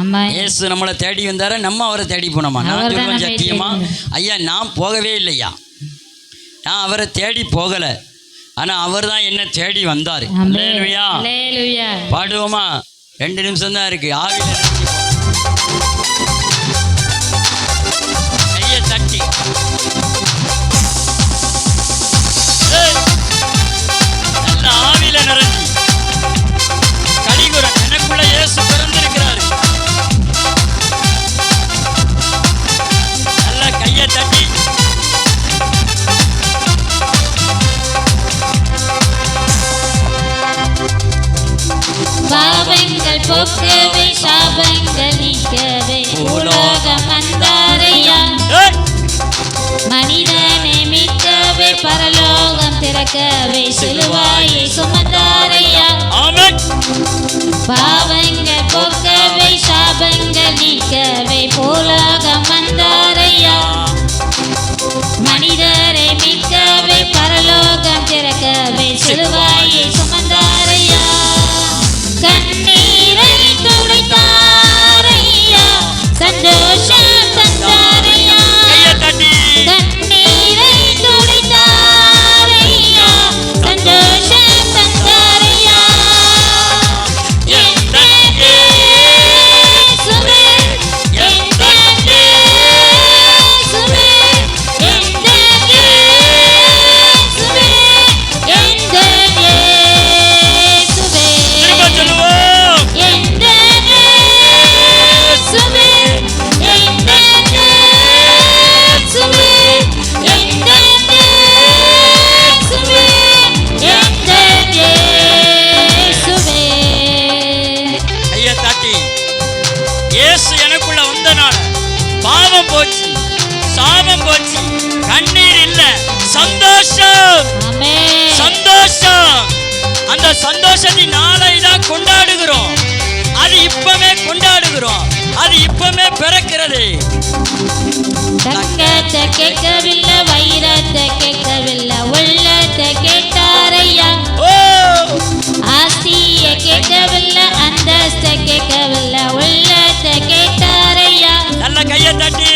ஆமா. இயேசு நம்மளை தேடி வந்தார, நம்ம அவரை தேடி போனோமா? நான் சொல்லுவேன் சத்தியமா, ஐயா நான் போகவே இல்லையா, நான் அவரை தேடி போகலை, ஆனால் அவர் தான் என்ன தேடி வந்தார். அல்லேலூயா. அல்லேலூயா. பாடுவோமா? 2 நிமிஷம் தான் இருக்கு. ஆவியில் கையை தட்டி நல்ல ஆவியில நிறைஞ்சி கலிகுரன், எனக்குள்ள இயேசு பிறந்திருக்கிறாரு. நல்ல கையை தட்டி பாவங்கள் போக்கவே, சாபங்கள் நீக்கவே, உலகம் வந்தாரையா. மனிதனை மீட்கவே, பரலோகம் திறக்கவே, சிலுவாயை சுமந்தாரையா. பாவங்கள் போக்கவே, சாபங்கள் நீக்கவே, உலகம் வந்தாரையா. மனிதரை மீட்கவே, பரலோகம் திறக்கவே, சிலுவாயை சுமந்தாரையா. கண்ணீரை துடைத்தாரையா, சந்தோஷம் தந்தாரையா. கண்ணீரை துடைத்தாரையா, சந்தோஷம் தந்தாரையா. எந்த இயேசுவே, எந்த இயேசுவே, எந்த இயேசுவே, எந்த இயேசுவே. சொல்லுவோம். எந்த இயேசுவே, எந்த இயேசுவே, எந்த இயேசுவே, எந்த இயேசுவே. ஐயா தட்டி, இயேசு எனக்குள்ள வந்தனால பாவம் போச்சு, சாபம் போச்சு, கண்ணீர் இல்ல, சந்தோஷம். ஆமென். சந்தோஷம். அந்த சந்தோஷத்தின் நாளை தான் கொண்டாடுகிறோம். அது இப்பவே கொண்டாடு. விரும்புகிறோம். அது இப்பமே பிறக்கிறது. தங்கத்தை கேட்கவில்லை, வைரத்தை கேட்கவில்லை, உள்ளத்தை கேட்டாரையா. ஓ ஆஸ்திய கேட்கவில்லை, அந்தஸ்தை கேட்கவில்லை, உள்ளத்தை கேட்டாரையா. நல்ல கையை தட்டி.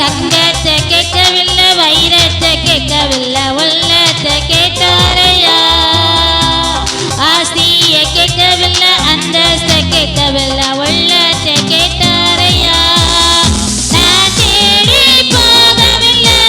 தங்கத்தை கேட்கவில்லை, வைரத்தை கேட்கவில்லை, உள்ளத்தை கேட்டாரையா. ஆஸ்திய கேட்கவில்லை, அந்தஸ்தை கேட்கவில்லை, உள்ளத்தை கேட்டாரையா. நான் தேடி போகவில்லை,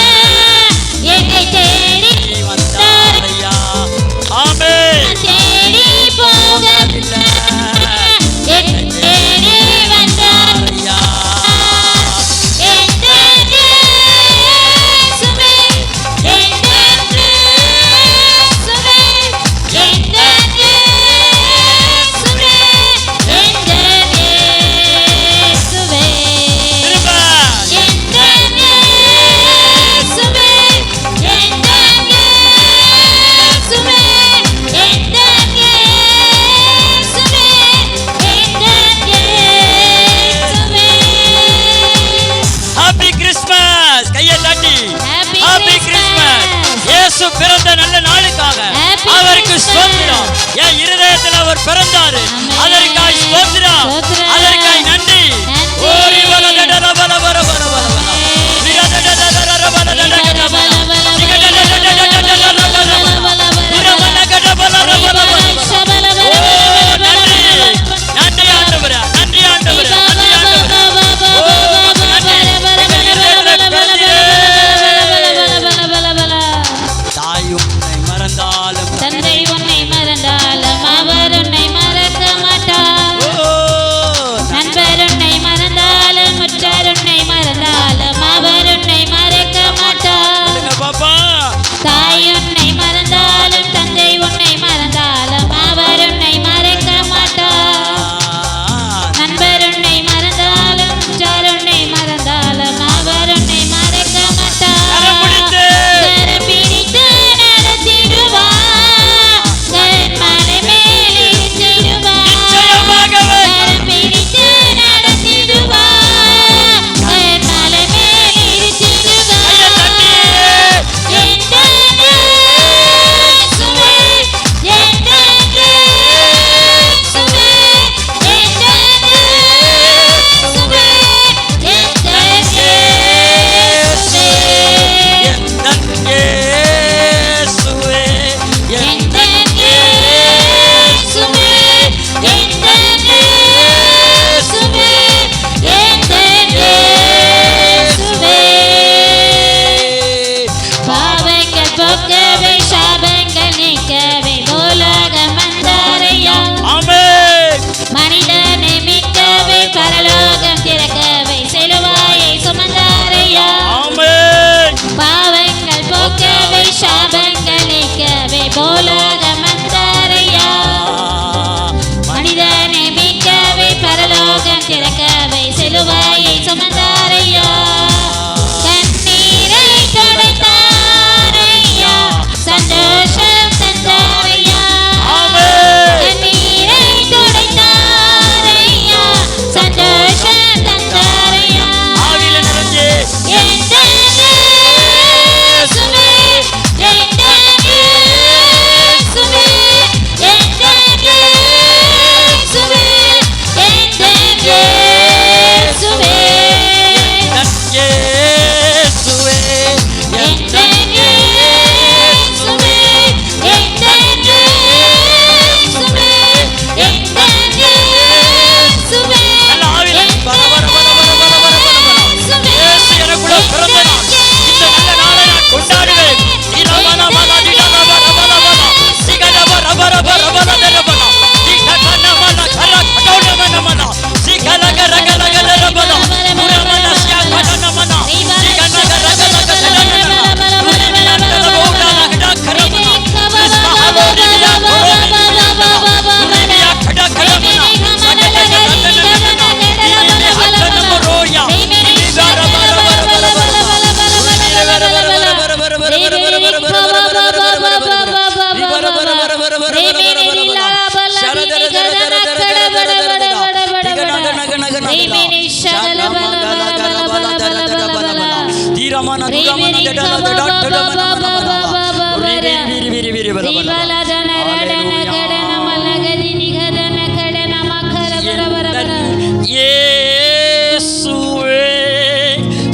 இயேசுவே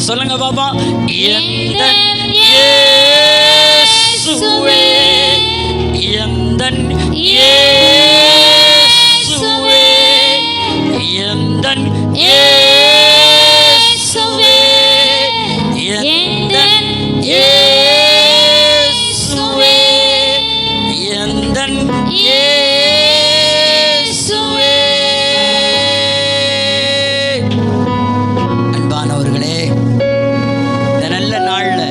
சொல்லுங்க பாப்பா. எந்தன் இயேசுவே, எந்தன் இயேசுவே, எந்தன் இயேசுவே, எந்தன் இயேசுவே, எந்தன் இயேசுவே. அன்பானவர்களே, இந்த நல்ல நாள்ல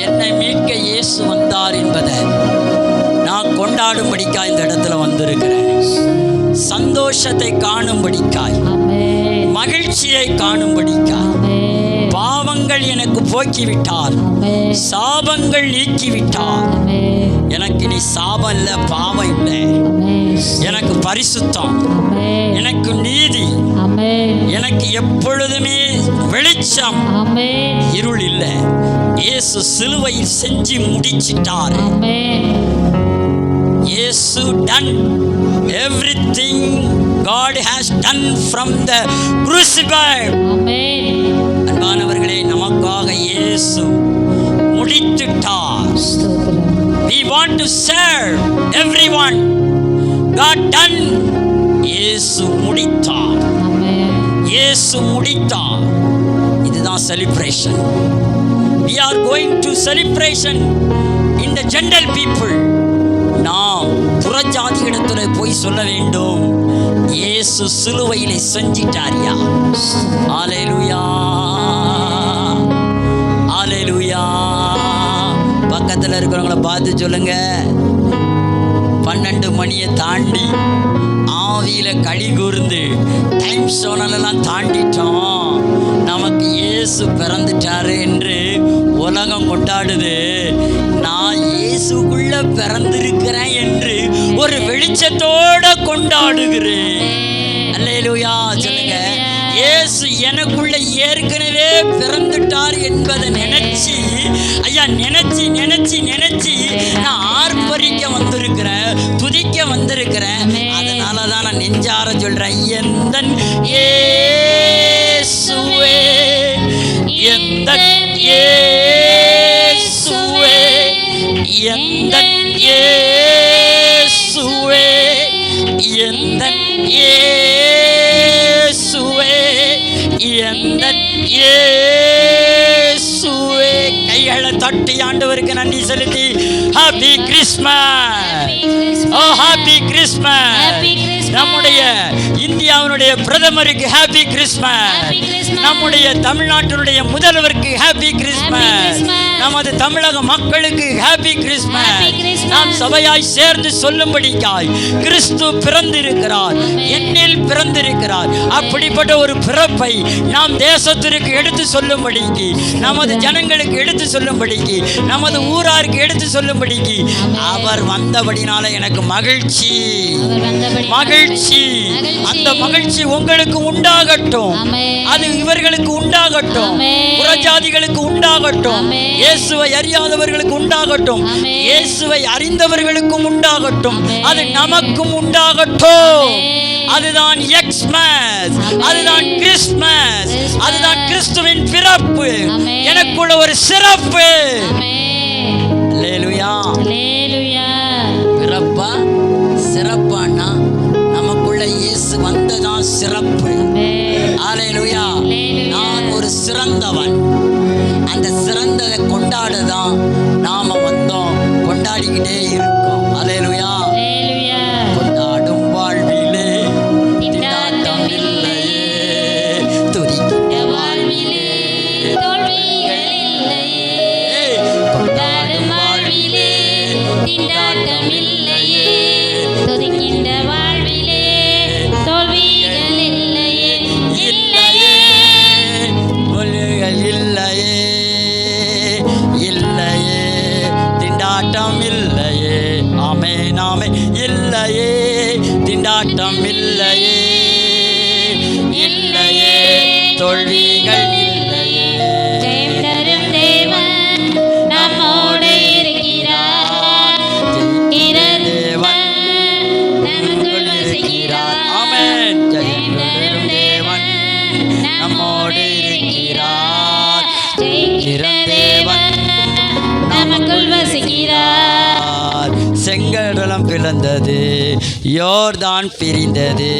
என்னை மீட்க இயேசு வந்தார் என்பதை நான் கொண்டாடும்படிக்காய் இந்த இடத்துல வந்திருக்கிறேன். சந்தோஷத்தை காணும்படிக்காய், மகிழ்ச்சியை காணும்படிக்காய். பாவங்கள் எனக்கு போக்கிவிட்டார், சாபங்கள் நீக்கிவிட்டார். எனக்கு நீ சாபம் இல்லை, பாவம் இல்லை. எனக்கு பரிசுத்தம், எனக்கு நீதி, எனக்கு எப்பொழுதுமே வெளிச்சம், இருள் இல்லை. இயேசு சிலுவையில் செஞ்சு முடிச்சிட்டார். இயேசு done everything God has done from the crucified. அன்பானவர்களே, நமக்காக இயேசு முடித்துட்டார். We want to serve everyone. God done. இயேசு முடித்தார். இயேசு முடித்தார். இதுதான் celebration. We are going to celebration in the general people. நாம் புறஜாதி இடத்துல போய் சொல்ல வேண்டும், இயேசு சிலுவையிலே செஞ்சிட்டாரியா. அல்லேலூயா, அல்லேலூயா. பக்கத்தில் இருக்கிறவங்கள பார்த்து சொல்லுங்க, 12 மணியை தாண்டி ஆவியில களி கூர்ந்து டைம் சோனலெல்லாம் தாண்டிட்டோம். நமக்கு இயேசு பிறந்துட்டாரு என்று உலகம் கொண்டாடுது. நான் இயேசுக்குள்ள பிறந்திருக்கிறேன் என்று ஒரு வெளிச்சத்தோட கொண்டாடுகிறேன். அல்லேலூயா சொல்லுங்க. இயேசு எனக்குள்ள ஏற்கனவே பிறந்துட்டார் என்பதை நினைச்சு, ஐயா நினைச்சு நினைச்சு நினைச்சு நான் ஆர்ப்பரிக்க வந்திருக்கிறேன், துதிக்க வந்திருக்கிறேன். அதனால தான் நான் நெஞ்சார சொல்றேன், எந்தன் இயேசுவே, எந்தன் இயேசுவே, எந்தன் இயேசுவே, எந்தன் இயேசுவே, எந்தன் இயேசுவே. கைகளை தட்டி ஆண்டவருக்கு நன்றி செலுத்தி ஹாப்பி கிறிஸ்மஸ், ஓ ஹாப்பி கிறிஸ்மஸ். நம்முடைய இந்தியாவினுடைய பிரதமருக்கு ஹாப்பி கிறிஸ்மஸ், நம்முடைய தமிழ்நாட்டினுடைய முதல்வருக்கு ஹாப்பி கிறிஸ்மஸ், நமது தமிழக மக்களுக்கு ஹாப்பி கிறிஸ்மஸ். நாம் சபையாய் சேர்ந்து சொல்லும்படிக்காய் கிறிஸ்து பிறந்திருக்கிறார், என்னில் பிறந்திருக்கிறார். அப்படிப்பட்ட ஒரு பிறப்பை நாம் தேசத்திற்கு எடுத்து சொல்லும்படிக்கு, நமது ஜனங்களுக்கு எடுத்து சொல்லும்படிக்கு, நமது ஊராருக்கு எடுத்து சொல்லும்படிக்கு அவர் வந்தபடினால எனக்கு மகிழ்ச்சி, மகிழ்ச்சி. அந்த மகிழ்ச்சி உங்களுக்கு உண்டாகட்டும், அது இவர்களுக்கு உண்டாகட்டும், புறஜாதிகளுக்கு உண்டாகட்டும், இயேசுவை அறியாதவர்களுக்கு உண்டாகட்டும், இயேசுவை அறிந்தவர்களுக்கும் உண்டாகட்டும், அது நமக்கும் உண்டாகட்டும். அதுதான் எக்ஸ்மஸ், அதுதான் கிறிஸ்மஸ், அதுதான் கிறிஸ்துவின் பிறப்பு, எனக்குள்ள ஒரு சிறப்பு. அல்லேலூயா, பிறப்பா சிறப்பானா நமக்குள்ள இயேசு வந்ததான் சிறப்பு. அல்லேலூயா. நான் ஒரு சிறந்தவன், அந்த சிறந்ததை கொண்டாடதான் நாம வந்தோம், கொண்டாடிக்கிட்டே இருக்கோம். அல்லேலூயா. கொண்டாடும் வாழ்விலே திண்டாட்டம் இல்லையே, துதிக்கின்ற வாழ்விலே தோல்விகள் இல்லையே. கொண்டாடும் வாழ்விலே திண்டாட்டம் இல்லையே, துதிக்கின்ற வாழ்விலே தோல்விகள் இல்லையே, இல்லையே தோல்விகள் இல்லையே, இல்லையே திண்டாட்டம் இல்லையே. ஆமே நாமே, இல்லையே திண்டாட்டம் இல்லையே, இல்லையே தோல்விகள் இல்லையே. பிளந்தது, யோர்தான் பிரிந்தது,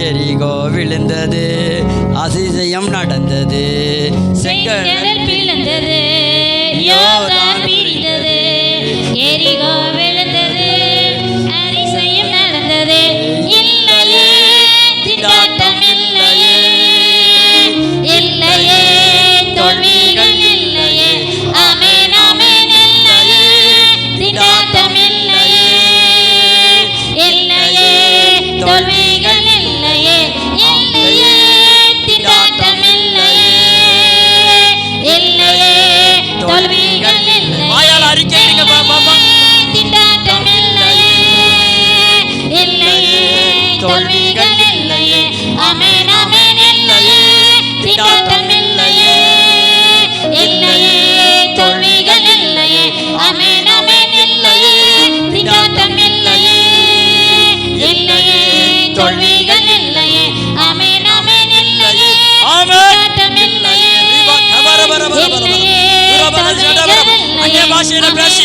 எரிகோ விழுந்தது, அதிசயம் நடந்தது, செங்கடல் பிளந்தது, யோர்தான் பிரிந்தது, எரிகோ விழுந்தது, அதிசயம் நடந்தது. இல்லையே திண்டாட்டம் இல்லையே, இல்லையே தோல்விகள் இல்லையே, ஆமென் ஆமென் இல்லையே திண்டாட்டம் இல்லையே, இல்லையே தோல்விகள் இல்லையே, இல்லையே திண்டாட்டம் இல்லையே, இல்லையே தோல்விகள் இல்லையே. வாயால் அறிக்கையிடுங்க பாப்பா. திண்டாட்டம் இல்லையே, இல்லையே தோல்விகள் இல்லையே, ஆமென் ஆமென் இல்லையே திண்டாட்டம் இல்லையே, இல்லையே தோல்விகள் இல்லையே, ஆமென் ஆமென் இல்லையே திண்டாட்டம் இல்லையே, இல்லையே தோல்விகள் இல்லையே, ஆமென் ஆமென் இல்லையே திண்டாட்டம் இல்லையே, இல்லையே அந்நிய பாஷையில பேசி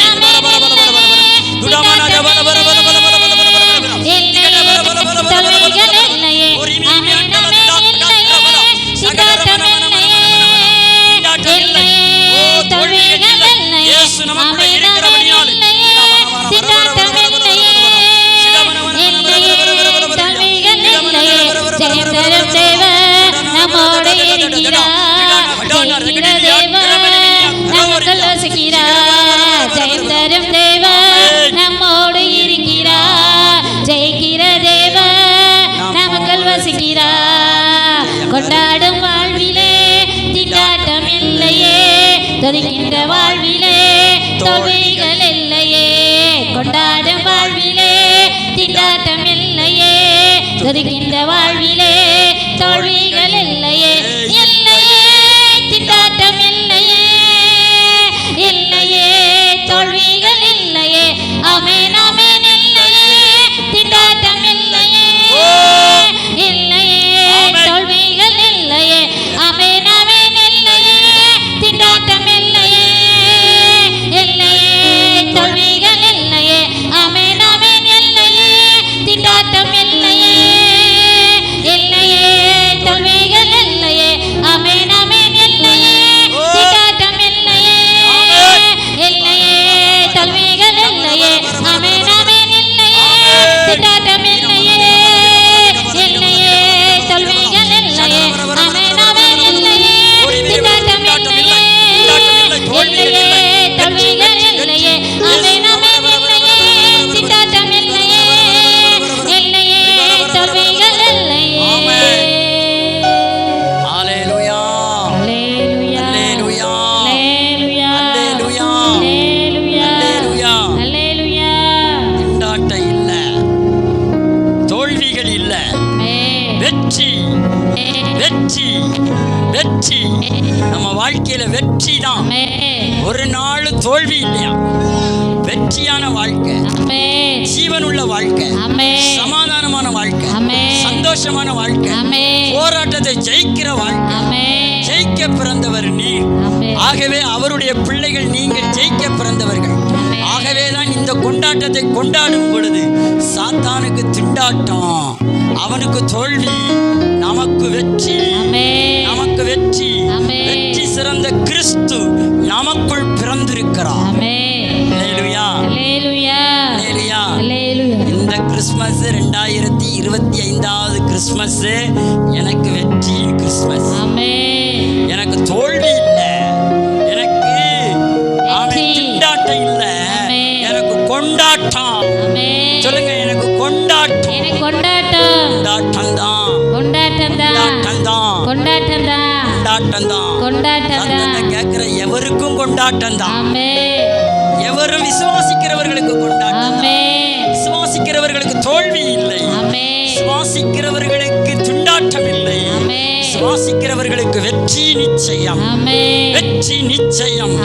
ஜெயந்தரும் தேவ நம்மோடு இருக்கிறார், ஜெயிக்கிற தேவ நமக்குள் வசிக்கிறார். கொண்டாடும் வாழ்விலே திண்டாட்டம் இல்லையே, தொடுகின்ற வாழ்விலே தோல்விகள் இல்லையே, கொண்டாடும் வாழ்விலே திண்டாட்டம் இல்லையே, தொடுகின்ற வாழ்விலே தோல்விகள் இல்லையே, இல்லையே திண்டாட்டம் இல்லையே, இல்லையே தோல்விகள் இல்லையே, ஆமென் ஆமென் இல்லையே திண்டாட்டம் இல்லையே, இல்லையே தோல்விகள் இல்லையே, ஆமென் ஆமென் இல்லையே திண்டாட்டம் இல்லையே, இல்லையே தோல்விகள் இல்லையே, ஆமென் ஆமென் இல்லையே திண்டாட்டம் இல்லையே, இல்லையே தோல்விகள் இல்லையே, ஆமென் ஆமென் இல்லையே திண்டாட்டம் இல்லையே, இல்லையே தோல்விகள் இல்லையே, ஆமென் ஆமென் இல்லையே திண்டாட்டம் இல்லையே, இல்லையே தோல்விகள் இல்லையே, ஆமென் ஆமென் இல்லையே திண்டாட்டம் இல்லையே, இல்லையே தோல்விகள் இல்லையே, ஆமென் ஆமென் இல்லையே திண்டாட்டம் இல்லையே, இல்லையே தோல்விகள் இல்லையே. ஹல்லேலூயா, ஹல்லேலூயா, ஹல்லேலூயா, ஹல்லேலூயா, ஹல்லேலூயா, ஹல்லேலூயா, ஹல்லேலூயா. ஹல்லேலூயா. திண்டாட்டம் இல்ல, தோல்விகள் இல்ல, வெற்றி வெற்றி வெற்றி. நம்ம வாழ்க்கையில வெற்றி தான், ஒரு நாள் தோல்வி இல்லையா. வெற்றியான வாழ்க்கை, ஜீவனுள்ள வாழ்க்கை, சமாதானமான வாழ்க்கை, சந்தோஷமான வாழ்க்கை, போராட்டத்தை ஜெயிக்கிற வாழ்க்கை. ஜெயிக்க பிறந்தவர் நீர், ஆகவே அவருடைய பிள்ளைகள் நீங்கள் ஜெயிக்க பிறந்தவர்கள். ஆகவே தான் இந்த கொண்டாட்டத்தை கொண்டாடும் பொழுது சாத்தானுக்கு திண்டாட்டம், அவனுக்கு தோல்வி, நமக்கு வெற்றி, நமக்கு வெற்றி. வெற்றி சிறந்த கிறிஸ்து நமக்குள் பிறந்திருக்கிறார். ஹல்லேலூயா, ஹல்லேலூயா, ஹல்லேலூயா. இந்த கிறிஸ்மஸ் 2025வது கிறிஸ்மஸ் எனக்கு வெற்றி கிறிஸ்மஸ். எனக்கு தோல்வி இல்லை, எனக்கு திண்டாட்டம் இல்லை, எனக்கு கொண்டாட்டம். சொல்லுங்க, எனக்கு கொண்டாட்டம். கொண்டாட்டம் தான், கொண்டாட்டம் தான், கொண்டாட்டம் தான். கேட்கிற எவருக்கும் கொண்டாட்டம் தான். எவரும் விசுவாசிக்கிறவர்களுக்கு கொண்டாட்டம் தான். விசுவாசிக்கிறவர்களுக்கு தோல்வி இல்லை, விசுவாசிக்கிறவர்களுக்கு திண்டாட்டம் இல்லை, விசுவாசிக்கிறவர்களுக்கு வெற்றி நிச்சயம், வெற்றி நிச்சயம்,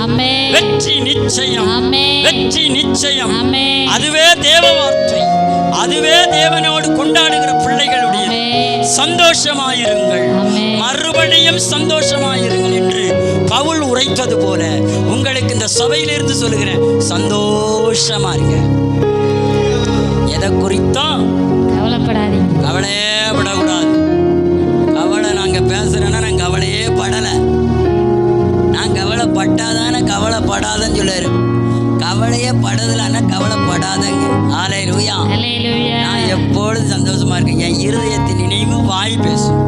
வெற்றி நிச்சயம், வெற்றி நிச்சயம். அதுவே தேவ வார்த்தை, அதுவே தேவனோடு கொண்டாடுகிற பிள்ளைகளுடைய சந்தோஷமாயிருங்கள், மறுபடியும் சந்தோஷமாயிருங்கள் என்று பவுல் உரைத்தது போல உங்களுக்கு இந்த சபையிலிருந்து சொல்லுகிறேன், சந்தோஷமா இருங்க. எதை குறித்தும் கவலைப்படாதீங்க. கவலையே படக்கூடாது. கவலை நாங்கள் பேசுகிறேன்னா நான் கவலையே படலை. நான் கவலைப்பட்டாதானே கவலைப்படாதன்னு சொல்லுவார். கவலையே படலைன்னா கவலைப்படாதங்க. ஹல்லேலூயா. ஹல்லேலூயா. நான் எப்பொழுதும் சந்தோஷமா இருக்கேன். என் இருதயத்தின் நினைவு வாய் பேசும்.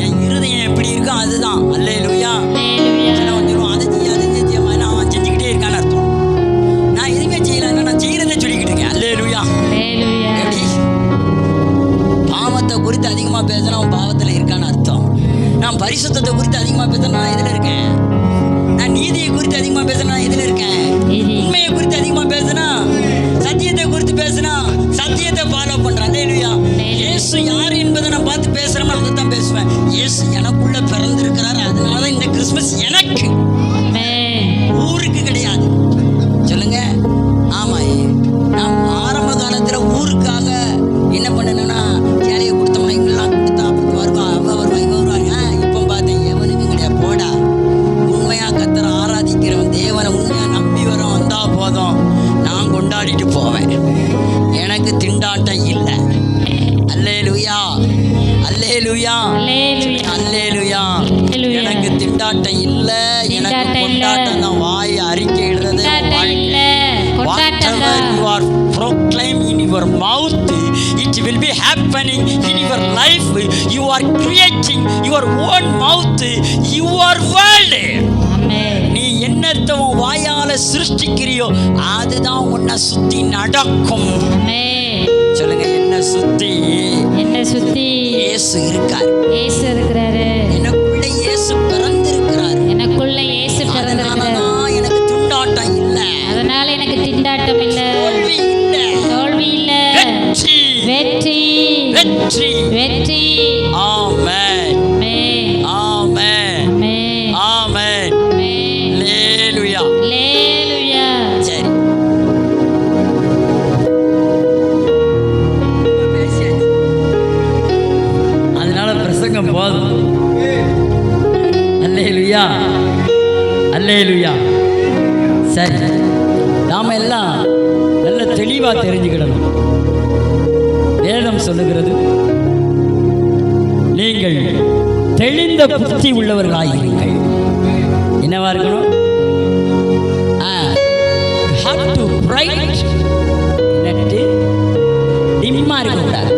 என் இருதயம் எப்படி இருக்கோ அதுதான். ஹல்லேலூயா. ஹல்லேலூயா. கொஞ்சம் அதை செய்யாம நான் செஞ்சுக்கிட்டே இருக்கான்னு அர்த்தம். நான் எதுவுமே செய்யலைன்னா நான் செய்யறதை சொல்லிக்கிட்டு இருக்கேன். ஹல்லேலூயா. ஹல்லேலூயா. எப்படி பாவத்தை குறித்து அதிகமாக பேசுனா அவன் பாவத்தில் இருக்கான்னு அர்த்தம். நான் பரிசுத்தத்தை குறித்து அதிகமாக பேசுனா நான் எதில் இருக்கேன்? நான் நீதியை குறித்து அதிகமாக பேசுனா நான் எதில் இருக்கேன்? உண்மையை குறித்து அதிகமாக பேசுனா, சத்தியத்தை குறித்து பேசுனா சத்தியத்தை ஃபாலோ பண்றேன். ஹல்லேலூயா. இயேசு யார் என்பதை நான் பார்த்து பேசுறேன், அதை தான் பேசுவேன். இயேசு எனக்குள்ள பிறந்திருக்கிறார், அதனால தான் இந்த கிறிஸ்மஸ் எனக்கு, ஊருக்கு கிடையாது. சொல்லுங்க. ஆமா, நான் ஆரம்ப காலத்துல ஊருக்காக என்ன பண்ணணும்னா சேலையை கொடுத்தோம்னா இங்கெல்லாம் கொடுத்தா அப்படி வருவா, அவ வருவா, இவ வருவாங்க. இப்போ பார்த்தேன் எவனுக்கும் கிடையாது. போடா, உண்மையா கர்த்தரை ஆராதிக்கிறவன், தேவனை உண்மையா நம்பி வரோம், வந்தா போதும், நான் கொண்டாடிட்டு போவேன். எனக்கு திண்டாட்டம் இல்லை. அல்லேலூயா. அல்லேலூயா. அல்லேலூயா. எனக்கு திண்டாட்டம் இல்லை. எனக்கு கொண்டாட்டம் தான். வாய் அறிக்கையிடுறது whatever you are proclaim in your mouth, it will be happening in your life. You are creating your own mouth, your world. நீ என்னத்தை உன் வாயால சிருஷ்டிக்கிறியோ அதுதான் உன்னை சுத்தி நடக்கும். சொல்லுங்க. என்ன சுத்தி? என்ன சுத்தி இயேசு இருக்கார். இயேசு இருக்கிறாரு. எனக்குள்ள இயேசு பிறந்திருக்கிறார். எனக்குள்ள இயேசு பிறந்திருக்கிறார். எனக்கு திண்டாட்டம் இல்ல. அதனால எனக்கு திண்டாட்டம் இல்ல. தோல்வி இல்ல. தோல்வி இல்ல. வெற்றி. வெற்றி. வெற்றி. வெற்றி. ஆமென். ஆமென். ஆமென். அல்லேலூயா. அல்லேலூயா. சரி, அதனால பிரசங்கம் போதும். அல்லேலூயா. அல்லேலூயா. சரி, நாம எல்லாம் நல்ல தெளிவா தெரிஞ்சுக்கிடணும். வேதம் சொல்லுகிறது, நீங்கள் தெளிந்த புத்தி உள்ளவர்களாயிருங்கள். என்னவா இருக்கணும்? ஹார்ட் டு பிரைட், நட்டு டிம்மா இருக்கக்கூடாது.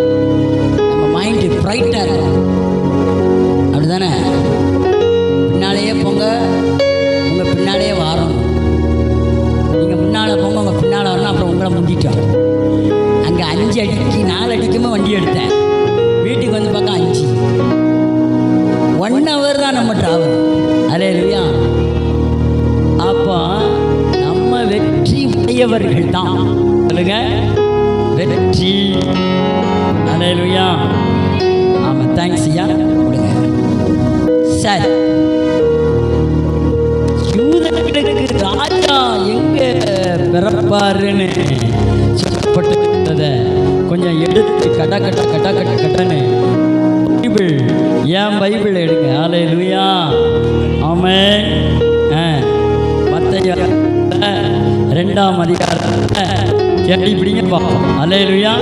நம்ம மைண்டு பிரைட்டாக இருக்கணும். அப்படிதானே? பின்னாலேயே போங்க, உங்கள் பின்னாலேயே வரணும். நீங்கள் முன்னால் போங்க, உங்கள் பின்னால் வரணும். அப்புறம் உங்களை முந்திட்டோம். அங்கே 5 அடிக்கு 4 அடிக்குமே வண்டி எடுத்தேன். வீட்டுக்கு வந்து பார்க்க 5. 1 hour தான் நம்ம ட்ராவல். அல்லேலூயா. அப்போ நம்ம வெற்றி உடையவர்கள் தான். சொல்லுங்க, வெற்றி. அல்லேலூயா. ஆமாம், தேங்க்ஸ் ஐயா. கொடுங்க. சரி, யூதர்களுக்கு ராஜா எங்க பிறப்பாருன்னு சொல்லப்பட்டிருந்ததை கொஞ்சம் எடுத்து கட்டன்னு பைபிள், என் பைபிள் எடுங்க. அல்லேலூயா. ஆமென். மத்தேயு 2ஆம் அதிகாரத்தில் கேள்வி இப்படிங்க பார்ப்போம். அல்லேலூயா.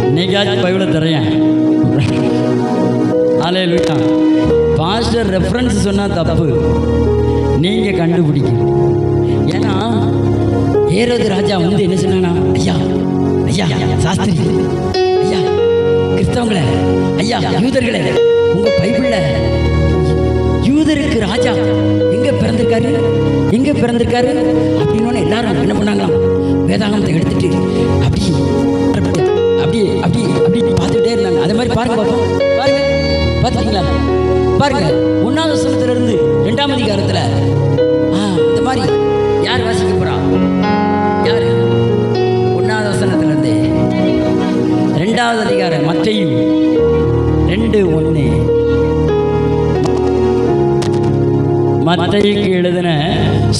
இன்னைக்காச்சும் பைபிளை தரேன். அல்லேலூயா. பாஸ்டர் ரெஃபரன்ஸ் சொன்னால் தப்பு, நீங்கள் கண்டுபிடிக்கணும். ஏன்னா ஏரோது ராஜா வந்து என்ன சொன்னானா, ஐயா ஐயா சாஸ்திரி, ஐயா கிறிஸ்தவங்களே, ஐயா யூதர்களே, உங்கள் பைபிளில் யூதருக்கு ராஜா எங்கே பிறந்திருக்காரு அப்படின்னு எல்லாரும் என்ன பண்ணாங்களாம், வேதாகமத்தை எடுத்துட்டு அப்படி அப்படி அப்படி அப்படி பார்த்துக்கிட்டே இருந்தாங்க. அதே மாதிரி பாருங்க பார்ப்போம். பாருங்க, பார்த்துட்டீங்களா? பாருங்க, 1ஆம் வசனத்திலிருந்து 2ஆம் அதிகாரத்தில் இந்த மாதிரி யார் வாசிக்க போறா? யார்? 1ஆம் வசனத்திலிருந்து 2ஆவது அதிகாரம் மத்தேயு 2:1. மத்தேயுக்கு எழுதின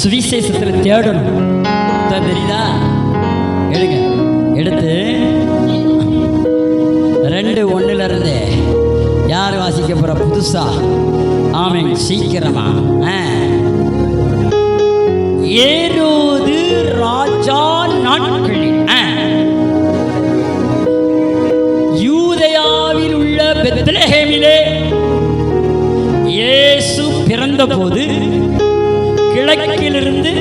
சுவிசேஷத்தில் தேடணும். தெரியுதா? எடுங்க, எடுத்து 2:1 யார் வாசிக்க போற புதுசா? ஆமென், சீக்கிரமா. ஏரோது ராஜா நாட்களில் போது கிழக்கிலிருந்து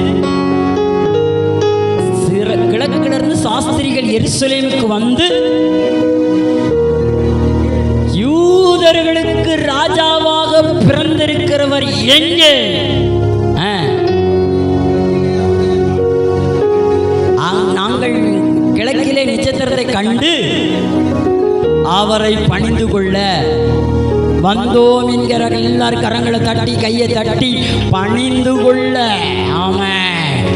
சாஸ்திரிகள் எருசலேமுக்கு வந்து யூதர்களுக்கு ராஜாவாக பிறந்திருக்கிறவர் எங்கே? நாங்கள் கிழக்கிலே நட்சத்திரத்தை கண்டு அவரை பணிந்து கொள்ள வந்தோம் என்கிற எல்லார் கரங்களை தட்டி கையை தட்டி பணிந்து கொள்ள. ஆமென்,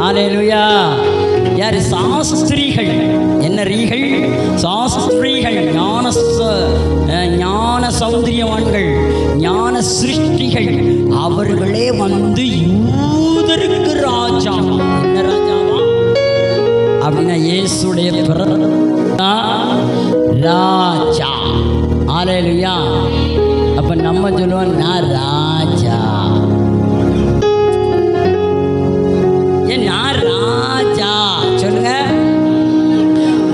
அல்லேலூயா. யார்? சாஸ்திரிகள். என்ன ரீகள்? சாஸ்திரிகள், ஞான சௌந்தரியவான்கள், ஞான சிருஷ்டிகள். அவர்களே வந்து யூதருக்கு ராஜா. என்ன ராஜாவா அப்படின்னா இயேசுடைய ராஜா. அல்லேலூயா. அப்ப நம்ம சொல்லுவோம், நான் ராஜா. நான் ராஜா சொல்லுங்க.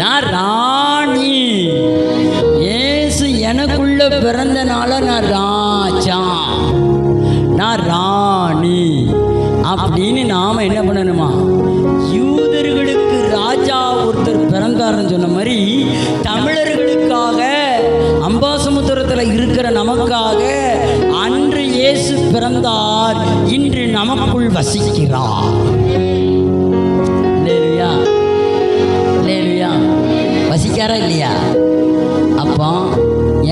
நான் ராணி. இயேசு எனக்குள்ள பிறந்தனால நான் ராஜா, நான் ராணி அப்படின்னு நாம என்ன பண்ணணுமா? யூதர்களுக்கு ராஜா ஒருத்தர் பிறந்தாருன்னு சொன்ன மாதிரி தமிழர்களுக்காக அம்பாசமுத்திரத்தில் இருக்கிற நமக்காக அன்று இயேசு பிறந்தார், இன்று நமக்குள் வசிக்கிறார். அல்லேலூயா, அல்லேலூயா. வசிக்காரா இல்லையா? அப்போ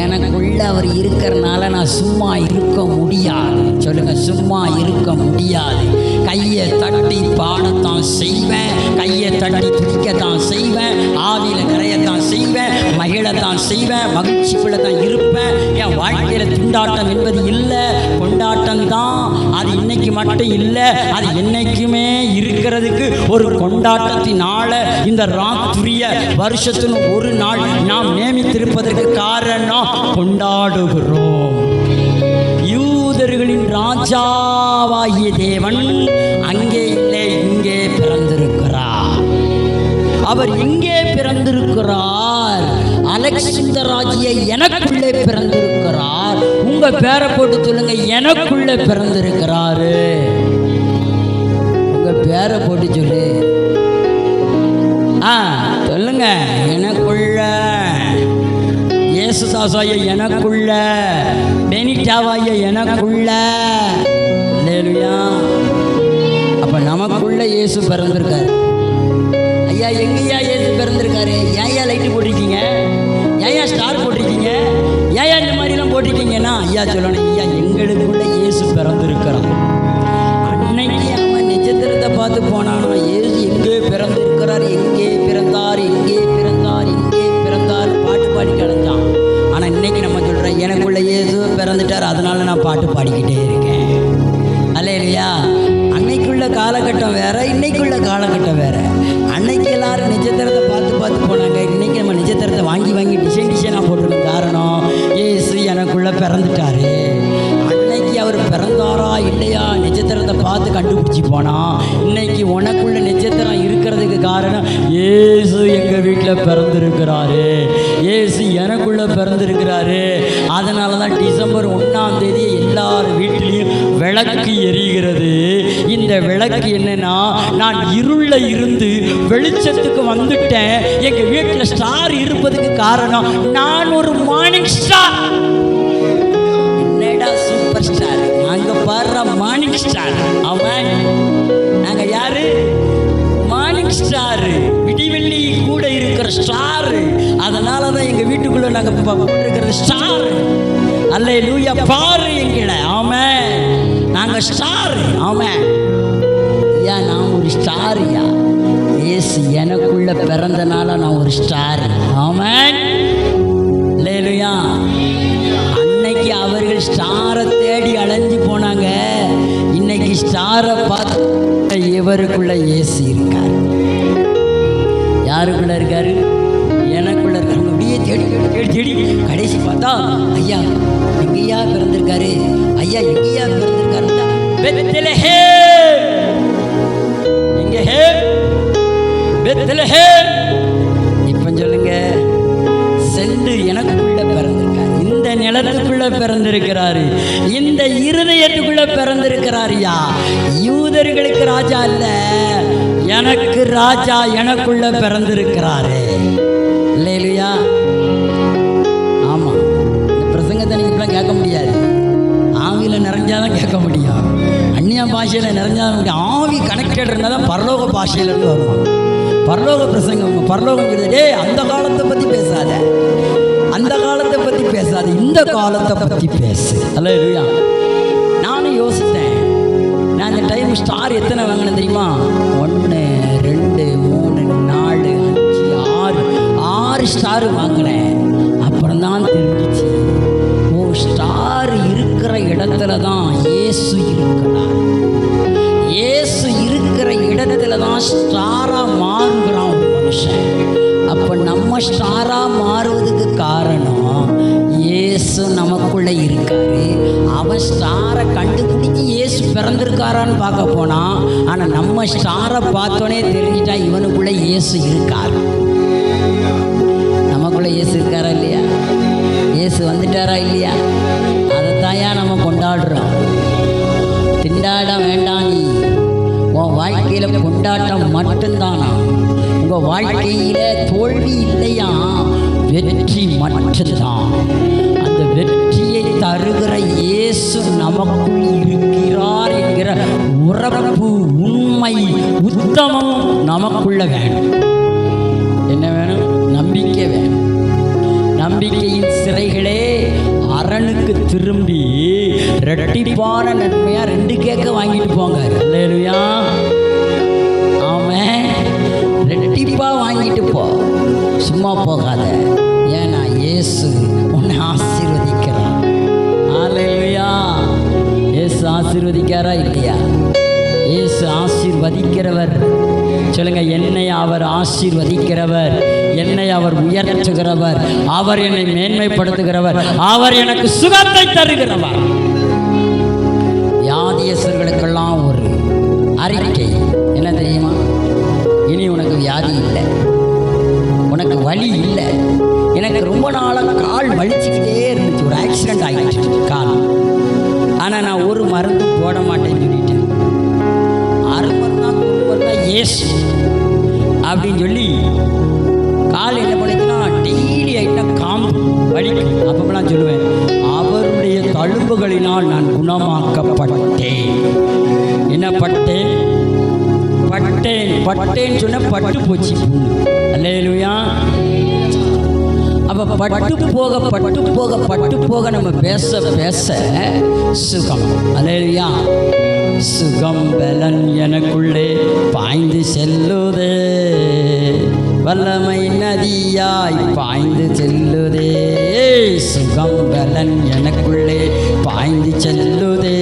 எனக்குள்ள அவர் இருக்கிறனால நான் சும்மா இருக்க முடியாது. சொல்லுங்க, சும்மா இருக்க முடியாது. கையை தட்டி பாடத்தான் செய்வேன், கையை தட்டி துடிக்கத்தான் செய்வேன், ஆவியில் கரையத்தான் செய்வேன், மகிழத்தான் செய்வேன், மகிழ்ச்சிக்குள்ள தான் இருப்பேன். என் வாழ்க்கையில் திண்டாட்டம் என்பது இல்லை, கொண்டாட்டம் தான். அது இன்னைக்கு மட்டும் இல்லை, அது என்னைக்குமே இருக்கிறதுக்கு ஒரு கொண்டாட்டத்தினால இந்த ராத்திரிய வருஷத்தின் ஒரு நாள் நாம் நியமித்திருப்பதற்கு காரணம் கொண்டாடுகிறோம். யூதர்களின் ராஜாவாகிய தேவன் அங்கே இல்லை, இங்கே பிறந்திருக்கிறார். அவர் எங்கே பிறந்திருக்கிறார்? அலெக்சாந்தர் ராஜ்ய எனக்குள்ளே பிறந்திருக்கிறார். உங்க பேரை போட்டு சொல்லுங்க, எனக்குள்ளே பிறந்திருக்கிறாரு. உங்க பேரை போட்டு சொல்லு. சொல்லுங்க, எனக்குள்ள இயேசுதாசாய எனக்குள்ள, பெனிட்டாவாய எனக்குள்ள. அல்லேலூயா. அப்ப நமக்குள்ள இயேசு பிறந்திருக்காரு. ஐயா, எங்கேயா இயேசு பிறந்திருக்காரு? ஏயா லைட்டு போட்டிருக்கீங்க? ஏயா ஸ்டார் போட்டிருக்கீங்க? ஏயா இந்த மாதிரிலாம் போட்டிருக்கீங்கன்னா ஐயா சொல்லணும், ஐயா எங்களுக்குள்ள இயேசு பிறந்திருக்கிறான். அன்னைக்கு அவன் நட்சத்திரத்தை பார்த்து போனானா, இயேசு எங்கே பிறந்திருக்கிறார், எங்கே பிறந்தார், எங்கே பிறந்தார், எங்கே பிறந்தார் பாட்டு பாடி கிடந்தான். ஆனால் இன்னைக்கு நம்ம சொல்கிறோம், எனக்குள்ள இயேசு பிறந்துட்டார், அதனால நான் பாட்டு பாடிக்கிட்டே இருக்கேன். அல்லேலூயா. அன்னைக்குள்ள காலகட்டம் வேற, இன்னைக்குள்ள காலகட்டம் வேற. அன்னைக்கு எல்லாரும் நட்சத்திரத்தை பார்த்து பார்த்து போனாங்க, இன்னைக்கு நம்ம நட்சத்திரத்தை வாங்கி வாங்கி டிசைனாக போட்டிருக்க காரணம் இயேசு எனக்குள்ள பிறந்துட்டாரு. அன்னைக்கு அவர் பிறந்தாரா இல்லையா நட்சத்திரத்தை பார்த்து கண்டுபிடிச்சி போனா, இன்னைக்கு உனக்குள்ள நட்சத்திரம் இருக்கிறதுக்கு காரணம் இயேசு எங்கள் வீட்டில் பிறந்திருக்கிறாரு, இயேசு எனக்குள்ள பிறந்திருக்கிறாரு. அதனால தான் டிசம்பர் 1ஆம் தேதி எல்லார் வீட்டிலையும் விளக்கு எரிகிறது. இந்த விளக்கு என்னன்னா, நான் இருள இருந்து வெளிச்சத்துக்கு வந்துட்டேன். எங்க வீட்டில் ஸ்டார் இருப்பதுக்கு காரணம் நான் ஒரு மார்னிங் ஸ்டார். என்னடா சூப்பர் ஸ்டார், நாங்க பாடுற மார்னிங் ஸ்டார். அவன் நாங்க யாரு? மார்னிங் ஸ்டார், விடிவெள்ளி கூட இருக்கிற ஸ்டார். அதனால தான் எங்க வீட்டுக்குள்ள நாங்க போட்டிருக்கிறது ஸ்டார். அல்லேலூயா. பாரு எங்களை. ஆமென். நாங்க ஸ்டார். ஆமென். ஐயா, நான் ஒரு ஸ்டார். ஐயா, இயேசு எனக்குள்ள பிறந்தனால நான் ஒரு ஸ்டார். ஆமென். அல்லேலூயா. அன்னைக்கு அவர்கள் ஸ்டாரை தேடி அலைஞ்சு போனாங்க, இன்னைக்கு ஸ்டாரை பார்த்து இவருக்குள்ள இயேசு இருக்கார். யாருக்குள்ள இருக்காரு? எனக்குள்ள இருக்காரு. அப்படியே தேடி தேடி தேடி கடைசி பார்த்தா, ஐயா எங்கேயா பிறந்திருக்காரு, ஐயா எங்கேயா பிறந்திருக்காரு? பெத்லஹேம். எங்க? பெத்லஹேம். இப்ப சொல்லுங்க, சென்று எனக்குள்ள பிறந்திருக்காரு. இந்த நிலத்துக்குள்ள பிறந்திருக்கிறாரு. இந்த இருதயத்துக்குள்ள பிறந்திருக்கிறாரியா. யூதர்களுக்கு ராஜா இல்ல, எனக்கு ராஜா எனக்குள்ள பிறந்திருக்கிறாரு. இல்லையா? ஆமா, இந்த பிரசங்கத்தை நீங்க இப்பெல்லாம் கேட்க முடியாது. ஆவியில் நிறைஞ்சாதான் கேட்க முடியும். அந்நிய பாஷையில் நிறைஞ்சாதான். ஆவி கனெக்டட் இருந்தால் தான் பரலோக பாஷையிலேருந்து வருவாங்க. பரலோக பிரசங்கம், பரலோகங்கிறது அந்த காலத்தை பற்றி பேசாத, அந்த காலத்தை பற்றி பேசாத, இந்த காலத்தை பற்றி பேசு. அல்லேலூயா. நானும் யோசித்தேன், நான் இந்த டைம் ஸ்டார் எத்தனை வாங்கினேன் தெரியுமா? 1 2 3 4 5 6 ஸ்டார் வாங்கினேன். அப்புறம் தான் தெரிஞ்சிச்சு, ஓ, ஸ்டார் இருக்கிற இடத்துல தான் இயேசு இருக்கிறார். இயேசு இருக்கிற இடத்துல தான் ஸ்டாராக மாறுகிறான் ஒரு மனுஷன். அப்போ நம்ம ஸ்டாராக மாறுவதுக்கு காரணம் இயேசு நமக்குள்ளே இருக்காரு. அவன் ஸ்டாரை கண்டுபிடிச்சி இயேசு பிறந்திருக்காரான்னு பார்க்க போனான். ஆனால் நம்ம ஸ்டாரை பார்த்தோன்னே தெரிஞ்சிட்டா இவனுக்குள்ளே இயேசு இருக்காரு. நமக்குள்ளே இயேசு இருக்காரா இல்லையா? இயேசு வந்துட்டாரா இல்லையா? அதைத்தாயா நம்ம கொண்டாடுறோம். திண்டாட வேண்டாம். நீ உன் வாழ்க்கையில் கொண்டாட்டம் மட்டும்தானா? உங்கள் வாழ்க்கையில் தோல்வி இல்லையா, வெற்றி மட்டும்தான். அந்த வெற்றியை தருகிற இயேசு நமக்குள் இருக்கிறார் என்கிற உறப்பு, உண்மை, உத்தமம் நமக்குள்ள வேணும். என்ன வேணும்? நம்பிக்கை வேணும். நம்பிக்கையின் சிறைகளே அரணுக்கு திரும்பி ரெட்டிப்பான நன்மையா 2 கேக்க வாங்கிட்டு போங்க. அல்லேலூயா. ஆமென். ரெட்டிப்பா வாங்கிட்டு போ, சும்மா போகாத. ஏன்னா இயேசு உன்னை ஆசீர்வதிக்கிறார். அல்லேலூயா. இயேசு ஆசீர்வதிக்காரா இல்லையா? இயேசு ஆசீர்வதிக்கிறவர். சொல்லுங்க, என்னை அவர் ஆசீர்வதிக்கிறவர், என்னை அவர் உயர்த்துகிறவர், அவர் என்னை மேன்மைப்படுத்துகிறவர், அவர் எனக்கு சுகத்தை தருகிறவர். வியாதியஸ்தர்களுக்கெல்லாம் ஒரு அறிக்கை என்ன தெரியுமா? இனி உனக்கு வியாதி இல்லை, உனக்கு வலி இல்லை. எனக்கு ரொம்ப நாளாக கால் வலிச்சுக்கிட்டே இருந்துச்சு, ஒரு ஆக்சிடென்ட் ஆகிடுச்சு கால். ஆனால் நான் ஒரு மருந்தும் போட மாட்டேன்னு சொல்லிட்டேன். 6 மருந்தா 3 மருந்தா ஏசு அப்படின்னு சொல்லி கால் என்ன பண்ணிச்சுன்னா டெய்லி ஆகிட்டா காம்பு வலிக்கும். அப்போலாம் சொல்லுவேன், அவருடைய தழும்புகளினால் நான் குணமாக்கப்பட்டேன். என்ன பட்டேன்? பட்டேன்னு சொன்ன பட்டு போச்சு. அல்லேலூயா. அப்போ பட்டு போக நம்ம பேச பேச சுகம். அல்லேலூயா. சுகம் பலன் எனக்குள்ளே பாய்ந்து செல்லுதே, வல்லமை நதியாய் பாய்ந்து செல்லுதே. சுகம் பலன் எனக்குள்ளே பாய்ந்து செல்லுதே,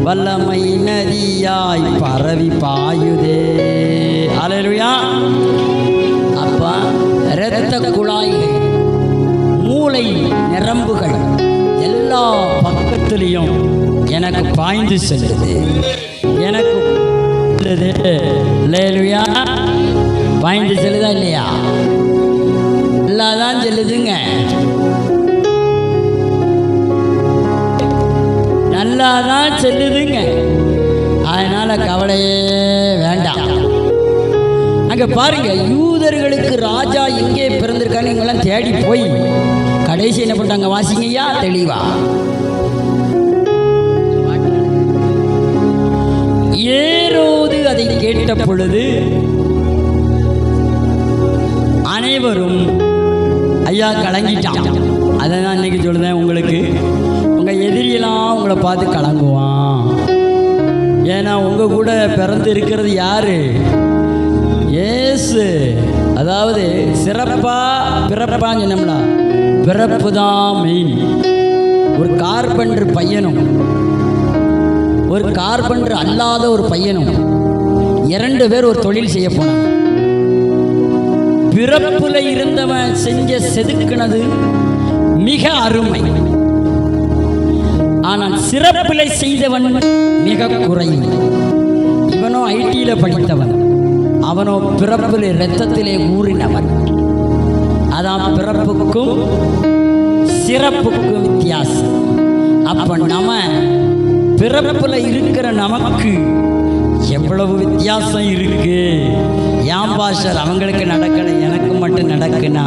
வல்லமை நதியாய் பரவி பாயுதே. அல்லேலூயா. அப்பா, இரத்த குழாய்கள், மூளை நரம்புகள் எல்லா பக்கத்திலையும் எனக்கு பாய்ந்து செல்லுது. எனக்கு அல்லேலூயா. பாய்ந்து செல்லுதா இல்லையா? எல்லாதான் செல்லுதுங்க, நல்லாதான் செல்லுதுங்க. அதனால கவலையே வேண்டாம். அங்க பாருங்க, யூதர்களுக்கு ராஜா எங்கே பிறந்திருக்கான்னு இவங்கெல்லாம் தேடி போய் கடைசி என்ன பண்ணிட்டாங்க? வாசிங்கய்யா தெளிவா. ஏரோது அதை கேட்ட பொழுது அனைவரும் ஐயா கலங்கிட்டான். அதை நான் இன்னைக்கு சொல்லுதேன் உங்களுக்கு. உங்கள் எதிரியெல்லாம் உங்களை பார்த்து கலங்குவான். ஏன்னா உங்கள் கூட பிறந்து இருக்கிறது யாரு? இயேசு. அதாவது பிறப்பான்னு சொன்னோம்னா பிறப்பு தான் மெயின். ஒரு கார்பெண்டர் பையனும் ஒரு கார்பெண்டர் அல்லாத ஒரு பையனும் 2 பேர் ஒரு தொழில் செய்ய போனாங்க. பிறப்புல இருந்தவன் செஞ்ச செதுக்கினது மிக அருமை. ஆனால் சிறப்பிலை செய்தவன் மிக குறைவு. இவனோ ஐடியில படித்தவன், அவனோ பிறப்பிலே இரத்தத்திலே ஊறினவன். அதான் பிறப்புக்கும் சிறப்புக்கும் வித்தியாசம். அப்போ நம்ம பிறப்பில் இருக்கிற நமக்கு எவ்வளவு வித்தியாசம் இருக்கு. ஏன் பாஸ்டர் அவங்களுக்கு நடக்கலை எனக்கு மட்டும் நடக்குனா,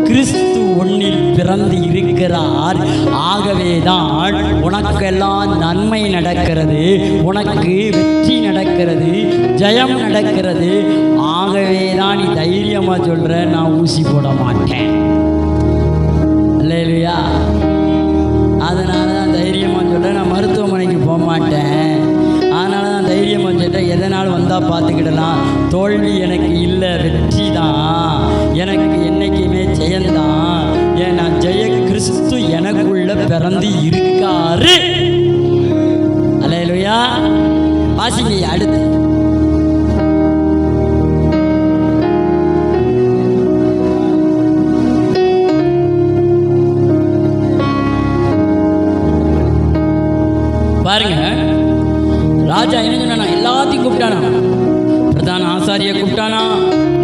கிறிஸ்து உன்னில் பிறந்து இருக்கிறார். ஆகவே தான் உனக்கெல்லாம் நன்மை நடக்கிறது, உனக்கு வெற்றி நடக்கிறது, ஜெயம் நடக்கிறது. ஆகவே தான் நீ தைரியமாக சொல்கிற, நான் ஊசி போட மாட்டேன். இல்லையா? அதனால தான் தைரியமாக சொல்கிறேன், நான் மருத்துவமனைக்கு போக மாட்டேன். அதனால தான் தைரியமாக சொல்கிறேன், எதனால் வந்தால் பார்த்துக்கிடலாம். தோல்வி எனக்கு இல்லை, வெற்றி தான் எனக்கு, என்றைக்குமே ஜெயந்தான். ஏன்னா ஜெய கிறிஸ்து எனக்குள்ள பிறந்து இருக்காரு. அல்லேலூயா. வாசிங்க அடுத்து. பாருங்க, ராஜா என்ன சொன்னா, எல்லாத்தையும் கூப்பிட்டானா. பிரதான ஆசாரிய கூப்பிட்டானா,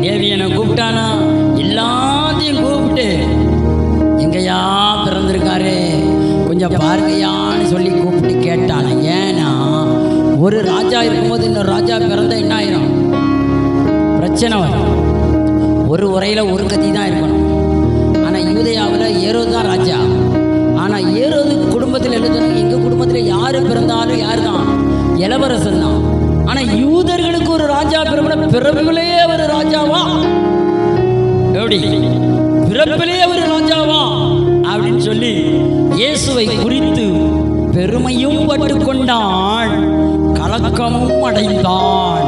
தேவியனை கூப்பிட்டானா, எல்லாத்தையும் கூப்பிட்டு எங்கயா பிறந்திருக்காரு கொஞ்சம் பாருங்கயான்னு சொல்லி கூப்பிட்டு கேட்டானா. ஏன்னா ஒரு ராஜா இருக்கும்போது இன்னொரு ராஜா பிறந்த என்ன ஆயிரும்? பிரச்சனை வரும். ஒரு உரையில் ஒரு கத்தி தான் இருக்கணும். ஆனால் யூதேயாவில் ஏரோது தான் ராஜா. ஆனால் ஏரோது குடும்பத்தில் எழுதுனாங்க, எங்கள் குடும்பத்தில் யார் பிறந்தாலும் யார் தான்? இளவரசன் தான். ஆனால் யூதர்களுக்கு ஒரு ராஜா பிறப்பின, பிறப்பிலே ஒரு ராஜாவா? எப்படி பிறப்பிலே ஒரு ராஜாவா அப்படின்னு சொல்லி இயேசுவை குறித்து பெருமையும் பட்டுக்கொண்டான், கலக்கமும் அடைந்தான்.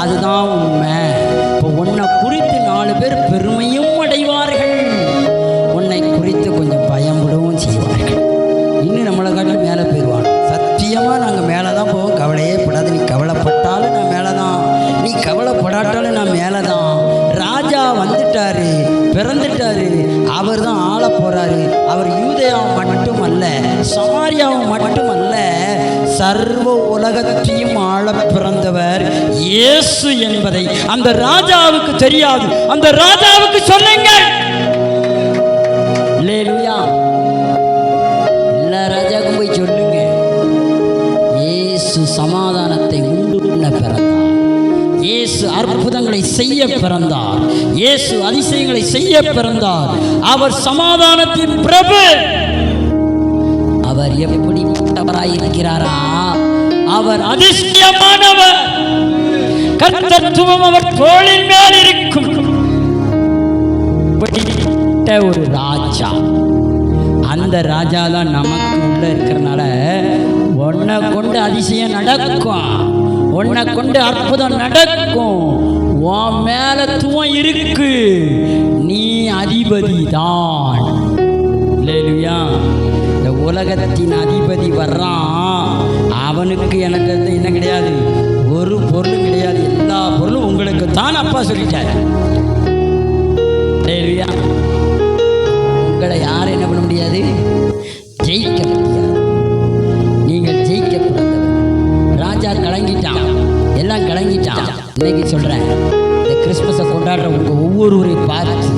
அதுதான் உண்மை. இப்போ உன்னை குறித்து 4 பேர் பெருமையும் அடைவார்கள், உன்னை குறித்து கொஞ்சம் பயப்படவும் செய்வார்கள். இன்னும் நம்மளை காட்டிலும் மேலே போயிடுவாங்க. சத்தியமாக நாங்கள் மேலே தான் போவோம், கவலையே படாது. நீ கவலைப்பட்டாலும் நான் மேலே தான், நீ கவலைப்படாட்டாலும் நான் மேலே தான். ராஜா வந்துட்டாரு, பிறந்துட்டாரு, அவர் தான் ஆள போகிறாரு. அவர் யூதேயாவும் மட்டுமல்ல, சமாரியாவும் மட்டுமல்ல, சர்வ உலகத்தையும் ஆள பிறந்தவர் இயேசு என்பதை அந்த ராஜாவுக்கு தெரியாது. அந்த ராஜாவுக்கு சொல்லுங்கள். அல்லேலூயா. எல்லா ராஜாவுக்கும் போய் சொல்லுங்க, இயேசு சமாதானத்தை உண்டு பண்ண பிறந்தார், இயேசு அற்புதங்களை செய்ய பிறந்தார், இயேசு அதிசயங்களை செய்ய பிறந்தார். அவர் சமாதானத்தின் பிரபு. அவர் எப்படிப்பட்டவராயிருக்கிறாரா? அவர் அதிசயமானவர். கர்த்தத்துவம் அவர் தோளின் மேல் இருக்கும். ஒரு ராஜா, அந்த ராஜா தான் நமக்கு உள்ள இருக்கிறனால உன்னை கொண்டு அதிசயம் நடக்கும், உன்னை கொண்டு அற்புதம் நடக்கும். உன் மேல துவம் இருக்கு, நீ அதிபதி தான். இல்லையா? இந்த உலகத்தின் அதிபதி வர்றான், அவனுக்கு எனக்கு என்ன கிடையாது, ஒரு பொருளும் கிடையாது, எல்லா பொருளும் உங்களுக்கு தான் அப்பா சொல்லிட்டார். இல்லையா? உங்களை யாரும் என்ன பண்ண முடியாது, ஜெயிக்க முடியாது. நீங்கள் ஜெயிக்க பிறந்தவர். ராஜா கலங்கிட்டான், எல்லாம் கலங்கிட்டான். இன்னைக்கு சொல்கிறேன், இந்த கிறிஸ்மஸை கொண்டாடுற உங்கள் ஒவ்வொருவரையும் பார்த்து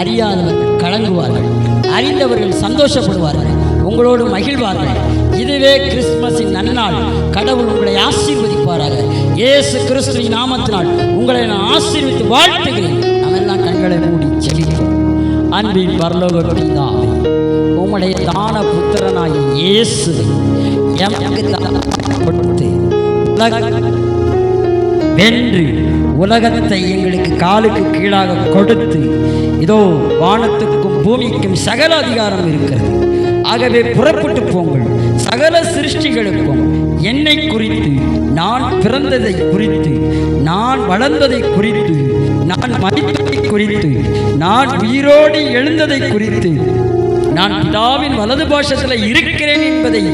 அறியாதவர்கள் கலங்குவார்கள், அறிந்தவர்கள் சந்தோஷப்படுவார்கள், உங்களோடு மகிழ்வார்கள். இதுவே கிறிஸ்மஸின் நன்னாள். கடவுள் உங்களை ஆசீர்வதிப்பாராக. இயேசு கிறிஸ்துவின் நாமத்தினால் உங்களை நான் ஆசீர்வித்து வாழ்த்துகிறேன். நம்ம எல்லாம் கண்களை மூடி செபிப்போம். அன்பின் பரலோக பிதாவே, உம்முடைய தான புத்திரனாகிய இயேசுவை எமக்கு கொடுத்து வென்று உலகத்தை எங்களுக்கு காலுக்கு கீழாக கொடுத்து, இதோ வானத்துக்கும் பூமிக்கும் சகல அதிகாரம் இருக்கிறது. ஆகவே புறப்பட்டு போங்கள், சகல சிருஷ்டிகளுக்கும் என்னை குறித்து, நான் பிறந்ததை குறித்து, நான் வளர்ந்ததை குறித்து, நான் மரித்ததை குறித்து, நான் உயிரோடு எழுந்ததை குறித்து, நான் பிதாவின் வலது பாசத்தில் இருக்கிறேன் என்பதை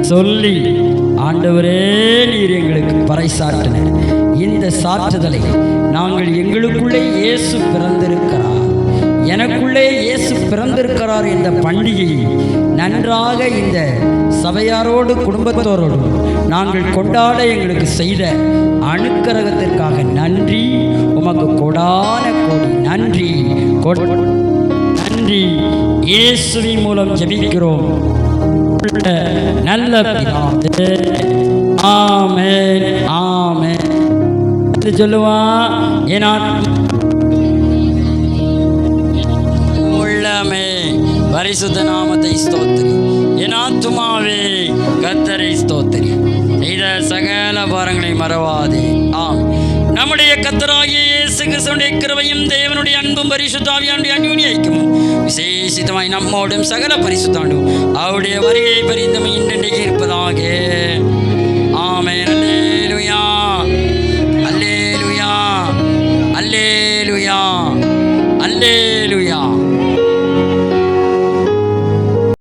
சொல்லி, ஆண்டவரே நீர் எங்களுக்கு பறைசாற்றின இந்த சாற்றுதலை நாங்கள் எங்களுக்குள்ளே இயேசு பிறந்திருக்கிறார், எனக்குள்ளே இயேசு பிறந்திருக்கிறார் என்ற பண்டிகையை நன்றாக இந்த சபையாரோடு குடும்பத்தோரோடு நாங்கள் கொண்டாட எங்களுக்கு செய்த அனுக்கிரகத்திற்காக நன்றி. உமக்கு கொடான கோடி நன்றி. நன்றி. இயேசுவின் மூலம் ஜெபிக்கிறோம் நல்ல பிதாவே. ஆமென் ஆமென். சொல்லுவான் ஏன்னா உள்ளமே பரிசுத்த நாமத்தை ஸ்தோத்திரி. என் ஆத்துமாவே கர்த்தரை ஸ்தோத்திரி. செய்த சகல பாரங்களை மறவாதே. ஆம், நம்முடைய கர்த்தராகிய இயேசு கிறிஸ்துவினுடைய கிருபையும் தேவனுடைய அன்பும் பரிசுத்த ஆவியானுடைய அந்யோன்ய ஐக்கியமும் விசேஷித்தமாய் நம்மோடும் சகல பரிசுத்தாண்டும் அவருடைய வருகை பரிந்தும் இன்றைக்கு இருப்பதாக.